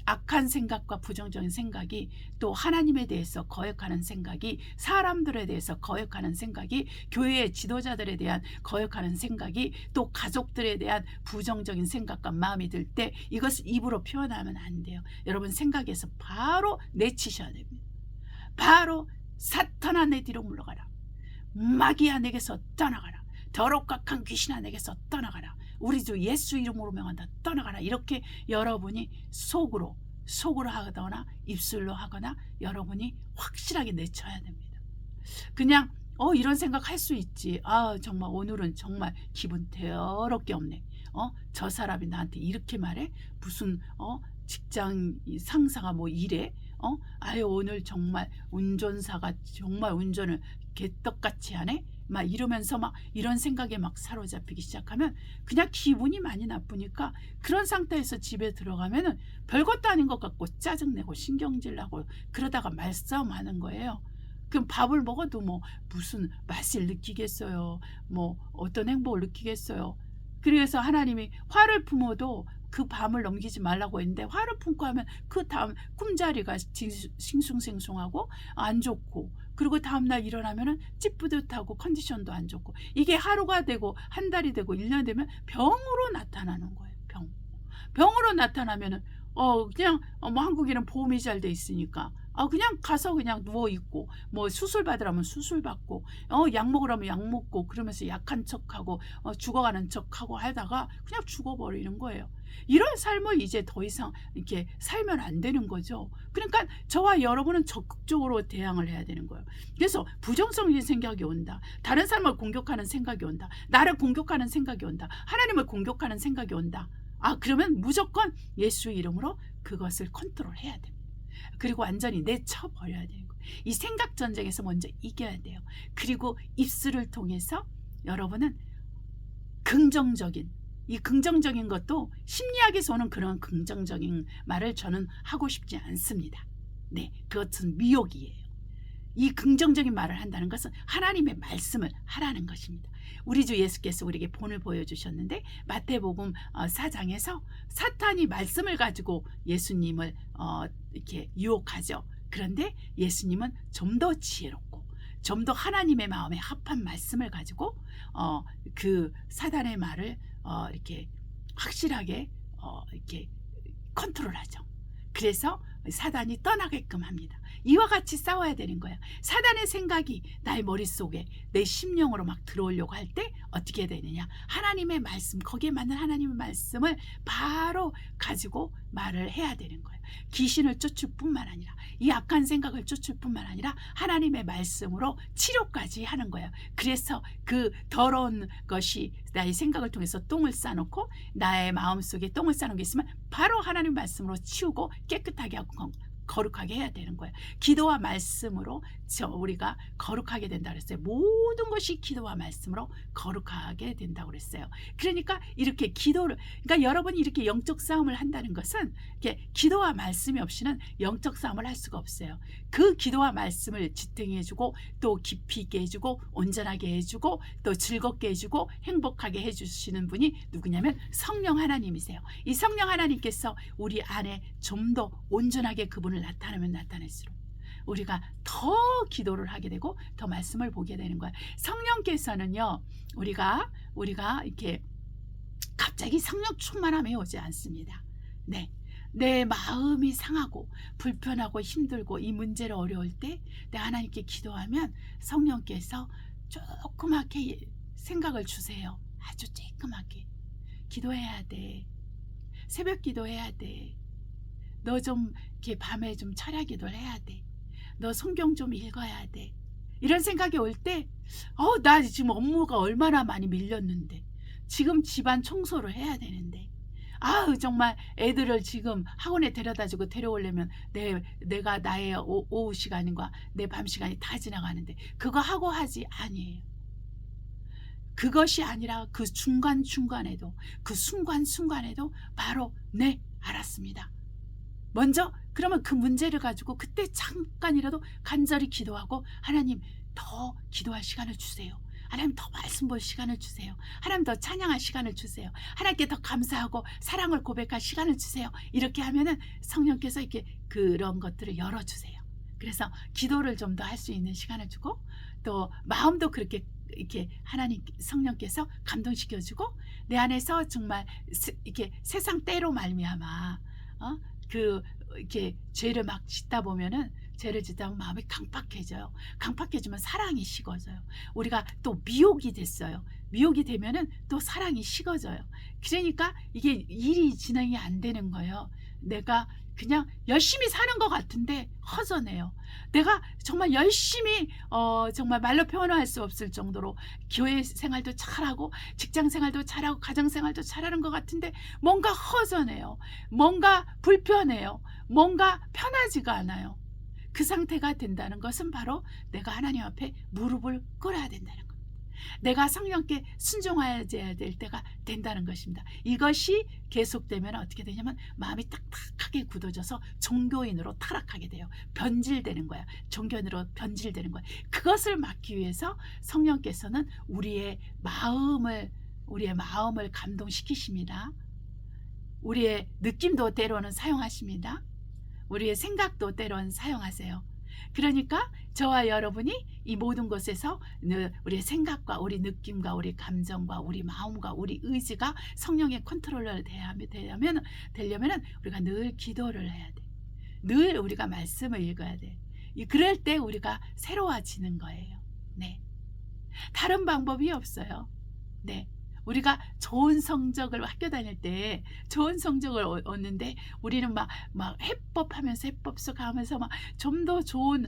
악한 생각과 부정적인 생각이 또 하나님에 대해서 거역하는 생각이 사람들에 대해서 거역하는 생각이 교회의 지도자들에 대한 거역하는 생각이 또 가족들에 대한 부정적인 생각과 마음이 들 때 이것을 입으로 표현하면 안 돼요. 여러분 생각에서 바로 내치셔야 됩니다. 바로 사탄아 내 뒤로 물러가라. 마귀야 내게서 떠나가라. 더럽각한 귀신아 내게서 떠나가라. 우리 주 예수 이름으로 명한다. 떠나가라. 이렇게 여러분이 속으로 하거나 입술로 하거나 여러분이 확실하게 내쳐야 됩니다. 그냥 이런 생각 할 수 있지. 정말 오늘은 정말 기분 더럽게 없네. 저 사람이 나한테 이렇게 말해? 무슨 직장 상사가 뭐 이래? 오늘 정말 운전사가 정말 운전을 개떡같이 하네? 막 이러면서 막 이런 생각에 막 사로잡히기 시작하면 그냥 기분이 많이 나쁘니까 그런 상태에서 집에 들어가면은 별것도 아닌 것 같고 짜증내고 신경질 나고 그러다가 말싸움하는 거예요. 그럼 밥을 먹어도 뭐 무슨 맛을 느끼겠어요? 뭐 어떤 행복을 느끼겠어요? 그래서 하나님이 화를 품어도 그 밤을 넘기지 말라고 했는데 화를 품고 하면 그 다음 꿈자리가 싱숭생숭하고 안 좋고 그리고 다음날 일어나면은 찌뿌듯하고 컨디션도 안 좋고 이게 하루가 되고 한 달이 되고 1년 되면 병으로 나타나는 거예요. 병으로 나타나면은 그냥 뭐 한국에는 보험이 잘 돼 있으니까 그냥 가서 그냥 누워 있고 뭐 수술 받으라면 수술 받고 약 먹으라면 약 먹고 그러면서 약한 척하고 죽어가는 척하고 하다가 그냥 죽어버리는 거예요. 이런 삶을 이제 더 이상 이렇게 살면 안 되는 거죠. 그러니까 저와 여러분은 적극적으로 대항을 해야 되는 거예요. 그래서 부정적인 생각이 온다. 다른 사람을 공격하는 생각이 온다. 나를 공격하는 생각이 온다. 하나님을 공격하는 생각이 온다. 그러면 무조건 예수의 이름으로 그것을 컨트롤해야 됩니다. 그리고 완전히 내쳐버려야 되는 거예요. 이 생각 전쟁에서 먼저 이겨야 돼요. 그리고 입술을 통해서 여러분은 이 긍정적인 것도 심리학에서 오는 그런 긍정적인 말을 저는 하고 싶지 않습니다. 네, 그것은 미혹이에요. 이 긍정적인 말을 한다는 것은 하나님의 말씀을 하라는 것입니다. 우리 주 예수께서 우리에게 본을 보여주셨는데 마태복음 4장에서 사탄이 말씀을 가지고 예수님을 이렇게 유혹하죠. 그런데 예수님은 좀 더 지혜롭고 좀 더 하나님의 마음에 합한 말씀을 가지고 그 사단의 말을 이렇게 확실하게 이렇게 컨트롤하죠. 그래서 사단이 떠나게끔 합니다. 이와 같이 싸워야 되는 거예요. 사단의 생각이 나의 머릿속에 내 심령으로 막 들어오려고 할 때 어떻게 되느냐, 하나님의 말씀, 거기에 맞는 하나님의 말씀을 바로 가지고 말을 해야 되는 거예요. 귀신을 쫓을 뿐만 아니라 이 악한 생각을 쫓을 뿐만 아니라 하나님의 말씀으로 치료까지 하는 거예요. 그래서 그 더러운 것이 나의 생각을 통해서 똥을 싸놓고 나의 마음속에 똥을 싸놓은 게 있으면 바로 하나님 말씀으로 치우고 깨끗하게 하고 거룩하게 해야 되는 거예요. 기도와 말씀으로 우리가 거룩하게 된다 그랬어요. 모든 것이 기도와 말씀으로 거룩하게 된다고 그랬어요. 그러니까 이렇게 기도를, 그러니까 여러분이 이렇게 영적 싸움을 한다는 것은 이렇게 기도와 말씀이 없이는 영적 싸움을 할 수가 없어요. 그 기도와 말씀을 지탱해 주고 또 깊이 있게 해주고 온전하게 해주고 또 즐겁게 해주고 행복하게 해주시는 분이 누구냐면 성령 하나님이세요. 이 성령 하나님께서 우리 안에 좀 더 온전하게 그분을 나타내면 나타낼수록 우리가 더 기도를 하게 되고 더 말씀을 보게 되는 거예요. 성령께서는요, 우리가 이렇게 갑자기 성령 충만함이 오지 않습니다. 네. 내 마음이 상하고 불편하고 힘들고 이 문제를 어려울 때 내가 하나님께 기도하면 성령께서 조그맣게 생각을 주세요. 아주 쬐끄맣게. 기도해야 돼. 새벽 기도해야 돼. 너 좀 이렇게 밤에 좀 철야 기도를 해야 돼. 너 성경 좀 읽어야 돼. 이런 생각이 올 때 나 지금 업무가 얼마나 많이 밀렸는데 지금 집안 청소를 해야 되는데 정말 애들을 지금 학원에 데려다주고 데려오려면 내가 나의 오후 시간과 내 밤 시간이 다 지나가는데 그거 하고 하지 아니에요. 그것이 아니라 그 중간중간에도 그 순간순간에도 바로 네 알았습니다. 먼저 그러면 그 문제를 가지고 그때 잠깐이라도 간절히 기도하고 하나님 더 기도할 시간을 주세요. 하나님 더 말씀 볼 시간을 주세요. 하나님 더 찬양할 시간을 주세요. 하나님께 더 감사하고 사랑을 고백할 시간을 주세요. 이렇게 하면은 성령께서 이렇게 그런 것들을 열어주세요. 그래서 기도를 좀 더 할 수 있는 시간을 주고 또 마음도 그렇게 이렇게 하나님 성령께서 감동시켜주고 내 안에서 정말 이렇게 세상 때로 말미암아 이렇게 죄를 막 짓다 보면은 죄를 짓다 보면 마음이 강팍해져요. 강팍해지면 사랑이 식어져요. 우리가 또 미혹이 됐어요. 미혹이 되면은 또 사랑이 식어져요. 그러니까 이게 일이 진행이 안 되는 거예요. 내가 그냥 열심히 사는 것 같은데 허전해요. 내가 정말 열심히 정말 말로 표현할 수 없을 정도로 교회 생활도 잘하고 직장 생활도 잘하고 가정 생활도 잘하는 것 같은데 뭔가 허전해요. 뭔가 불편해요. 뭔가 편하지가 않아요. 그 상태가 된다는 것은 바로 내가 하나님 앞에 무릎을 꿇어야 된다는 겁니다. 내가 성령께 순종해야 될 때가 된다는 것입니다. 이것이 계속되면 어떻게 되냐면 마음이 딱딱하게 굳어져서 종교인으로 타락하게 돼요. 변질되는 거야. 종교인으로 변질되는 거야. 그것을 막기 위해서 성령께서는 우리의 마음을 감동시키십니다. 우리의 느낌도 때로는 사용하십니다. 우리의 생각도 때로는 사용하세요. 그러니까 저와 여러분이 이 모든 것에서 우리의 생각과 우리 느낌과 우리 감정과 우리 마음과 우리 의지가 성령의 컨트롤을 되려면 우리가 늘 기도를 해야 돼. 늘 우리가 말씀을 읽어야 돼. 그럴 때 우리가 새로워지는 거예요. 네. 다른 방법이 없어요. 네. 우리가 좋은 성적을 학교 다닐 때 좋은 성적을 얻는데 우리는 막 해법하면서 해법수 가면서 막 좀 더 좋은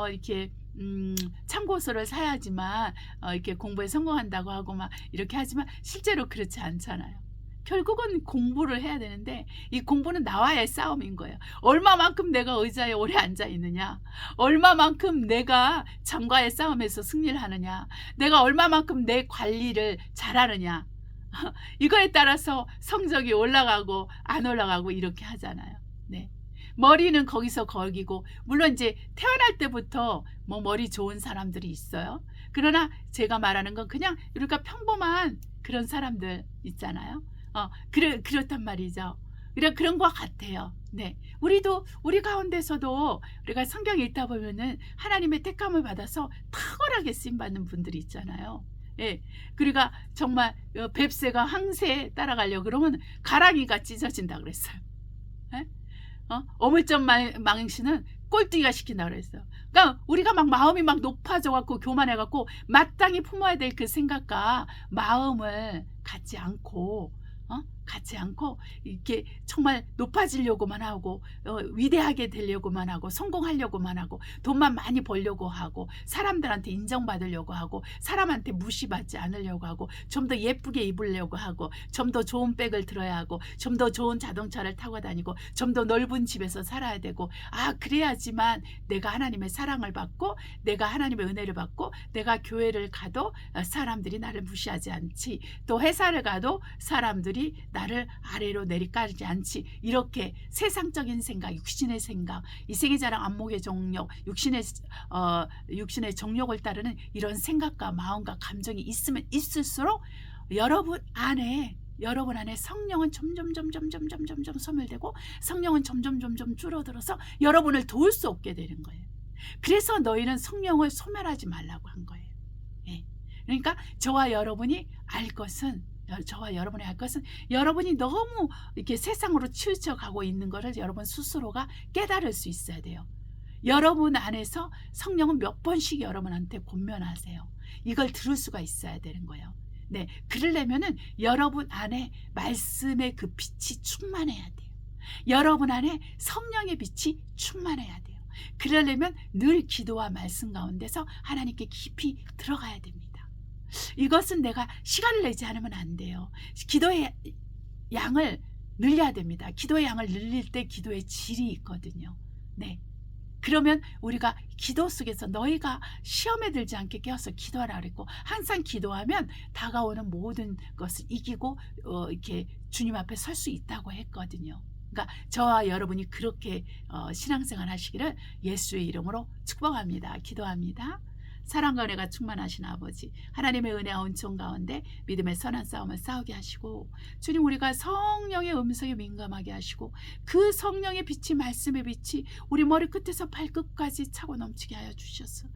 이렇게 참고서를 사야지만 이렇게 공부에 성공한다고 하고 막 이렇게 하지만 실제로 그렇지 않잖아요. 결국은 공부를 해야 되는데 이 공부는 나와의 싸움인 거예요. 얼마만큼 내가 의자에 오래 앉아 있느냐, 얼마만큼 내가 장과의 싸움에서 승리를 하느냐, 내가 얼마만큼 내 관리를 잘하느냐, 이거에 따라서 성적이 올라가고 안 올라가고 이렇게 하잖아요. 네. 머리는 거기서 거기고 물론 이제 태어날 때부터 뭐 머리 좋은 사람들이 있어요. 그러나 제가 말하는 건 그냥 우리가 평범한 그런 사람들 있잖아요. 그렇단 말이죠. 그런 것 같아요. 네. 우리 가운데서도 우리가 성경 읽다 보면은 하나님의 택함을 받아서 탁월하게 쓰임받는 분들이 있잖아요. 예. 그러니까 정말 뱁새가 항새에 따라가려고 그러면 가랑이가 찢어진다 그랬어요. 예? 어물쩡 망신은 꼴뚜기가 시킨다 그랬어요. 그러니까 우리가 막 마음이 막 높아져 갖고 교만해 갖고 마땅히 품어야 될 그 생각과 마음을 갖지 않고 갖지 않고 이렇게 정말 높아지려고만 하고 위대하게 되려고만 하고 성공하려고만 하고 돈만 많이 벌려고 하고 사람들한테 인정받으려고 하고 사람한테 무시받지 않으려고 하고 좀 더 예쁘게 입으려고 하고 좀 더 좋은 백을 들어야 하고 좀 더 좋은 자동차를 타고 다니고 좀 더 넓은 집에서 살아야 되고 그래야지만 내가 하나님의 사랑을 받고 내가 하나님의 은혜를 받고 내가 교회를 가도 사람들이 나를 무시하지 않지 또 회사를 가도 사람들이 나를 아래로 내리깔지 않지 이렇게 세상적인 생각 육신의 생각 이생의 자랑 안목의 정욕 육신의 정욕을 따르는 이런 생각과 마음과 감정이 있으면 있을수록 여러분 안에 성령은 점점 소멸되고 성령은 점점 줄어들어서 여러분을 도울 수 없게 되는 거예요. 그래서 너희는 성령을 소멸하지 말라고 한 거예요. 그러니까 저와 여러분이 알 것은 여러분이 너무 이렇게 세상으로 치우쳐가고 있는 것을 여러분 스스로가 깨달을 수 있어야 돼요. 여러분 안에서 성령은 몇 번씩 여러분한테 권면하세요. 이걸 들을 수가 있어야 되는 거예요. 네, 그러려면은 여러분 안에 말씀의 그 빛이 충만해야 돼요. 여러분 안에 성령의 빛이 충만해야 돼요. 그러려면 늘 기도와 말씀 가운데서 하나님께 깊이 들어가야 됩니다. 이것은 내가 시간을 내지 않으면 안 돼요. 기도의 양을 늘려야 됩니다. 기도의 양을 늘릴 때 기도의 질이 있거든요. 네. 그러면 우리가 기도 속에서 너희가 시험에 들지 않게 깨어서 기도하라 그랬고 항상 기도하면 다가오는 모든 것을 이기고 이렇게 주님 앞에 설 수 있다고 했거든요. 그러니까 저와 여러분이 그렇게 신앙생활 하시기를 예수의 이름으로 축복합니다. 기도합니다. 사랑과 은혜가 충만하신 아버지 하나님의 은혜와 은총 가운데 믿음의 선한 싸움을 싸우게 하시고 주님 우리가 성령의 음성에 민감하게 하시고 그 성령의 빛이 말씀의 빛이 우리 머리끝에서 발끝까지 차고 넘치게 하여 주셔서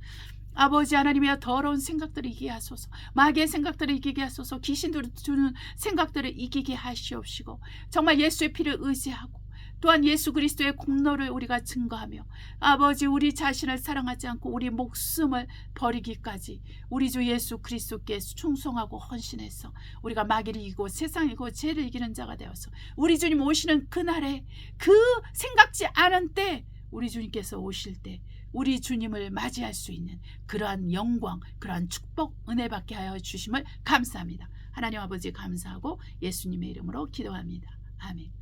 아버지 하나님이여 더러운 생각들을 이기게 하소서 마귀의 생각들을 이기게 하소서 귀신들을 주는 생각들을 이기게 하시옵시고 정말 예수의 피를 의지하고 또한 예수 그리스도의 공로를 우리가 증거하며 아버지 우리 자신을 사랑하지 않고 우리 목숨을 버리기까지 우리 주 예수 그리스도께 충성하고 헌신해서 우리가 마귀를 이기고 세상을 이기고 죄를 이기는 자가 되어서 우리 주님 오시는 그날에 그 생각지 않은 때 우리 주님께서 오실 때 우리 주님을 맞이할 수 있는 그러한 영광 그러한 축복 은혜 받게 하여 주심을 감사합니다. 하나님 아버지 감사하고 예수님의 이름으로 기도합니다. 아멘.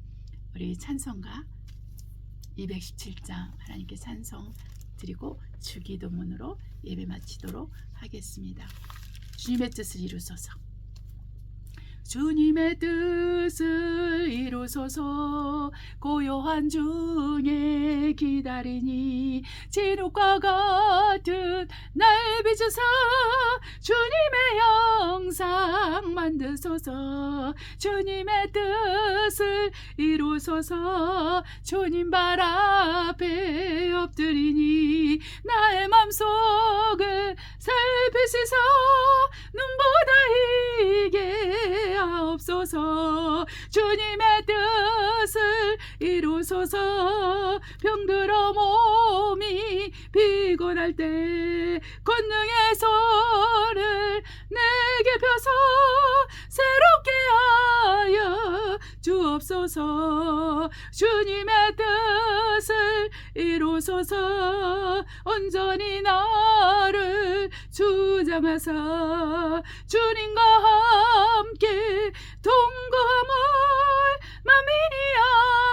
우리 찬송가 217장 하나님께 찬송 드리고 주기도문으로 예배 마치도록 하겠습니다. 주님의 뜻을 이루소서. 주님의 뜻을 이루소서. 고요한 중에 기다리니 진흙과 같은 날 빚으사 주님의 영상 만드소서. 주님의 뜻을 이루소서. 주님 발 앞에 엎드리니 나의 맘속을 살피시사 눈보다 이게 하옵소서. 주님의 뜻을 이루소서. 병들어 몸이 피곤할 때 권능의 손을 내게 펴서 새롭게 하여 주옵소서. 주님의 뜻을 이루소서. 온전히 나를 주장하사 주님과 함께 동거함을 만민이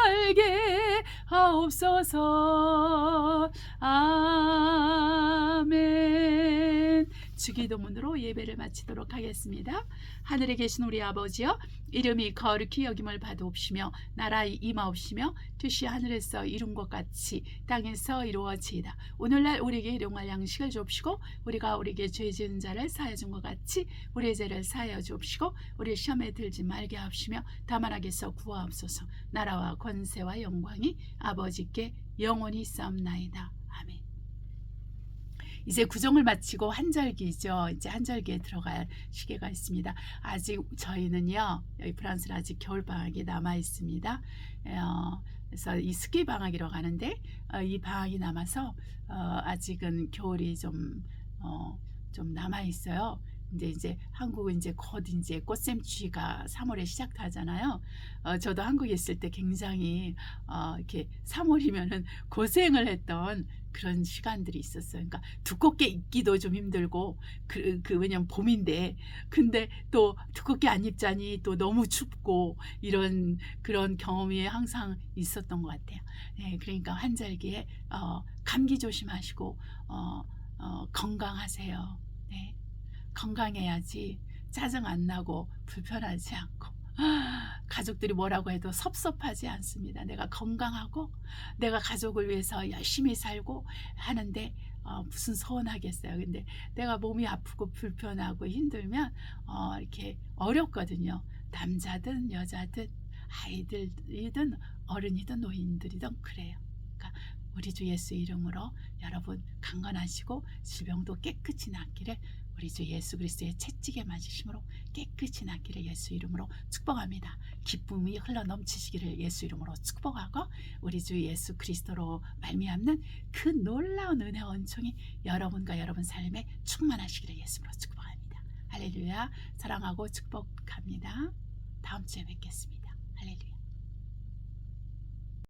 알게 하옵소서. 아멘. 주기도문으로 예배를 마치도록 하겠습니다. 하늘에 계신 우리 아버지여 이름이 거룩히 여김을 받으옵시며 나라의 임하옵시며 뜻이 하늘에서 이룬 것 같이 땅에서 이루어지이다. 오늘날 우리에게 일용할 양식을 주옵시고 우리가 우리에게 죄 지은 자를 사하여 준 것 같이 우리의 죄를 사하여 주옵시고 우리 시험에 들지 말게 하옵시며 다만 악에서 구하옵소서. 나라와 권세와 영광이 아버지께 영원히 있사옵나이다. 아멘. 이제 구정을 마치고 한절기죠. 이제 한절기에 들어갈 시기가 있습니다. 아직 저희는요, 여기 프랑스는 아직 겨울방학이 남아 있습니다. 그래서 이 스키 방학이라고 하는데 이 방학이 남아서 아직은 겨울이 좀 남아 있어요. 근데 이제 한국은 이제 곧 이제 꽃샘추위가 3월에 시작하잖아요. 저도 한국에 있을 때 굉장히 이렇게 3월이면은 고생을 했던 그런 시간들이 있었어요. 그러니까 두껍게 입기도 좀 힘들고 왜냐면 봄인데 근데 또 두껍게 안 입자니 또 너무 춥고 이런 그런 경험이 항상 있었던 것 같아요. 네, 그러니까 환절기에 감기 조심하시고 건강하세요. 네. 건강해야지 짜증 안 나고 불편하지 않고 가족들이 뭐라고 해도 섭섭하지 않습니다. 내가 건강하고 내가 가족을 위해서 열심히 살고 하는데 무슨 서운하겠어요. 근데 내가 몸이 아프고 불편하고 힘들면 이렇게 어렵거든요. 남자든 여자든 아이들이든 어른이든 노인들이든 그래요. 그러니까 우리 주 예수 이름으로 여러분 강건하시고 질병도 깨끗이 낫기를 우리 주 예수 그리스도의 채찍에 맞으심으로 깨끗이 낫기를 예수 이름으로 축복합니다. 기쁨이 흘러 넘치시기를 예수 이름으로 축복하고 우리 주 예수 그리스도로 말미암는 그 놀라운 은혜 은총이 여러분과 여러분 삶에 충만하시기를 예수로 축복합니다. 할렐루야. 사랑하고 축복합니다. 다음 주에 뵙겠습니다. 할렐루야.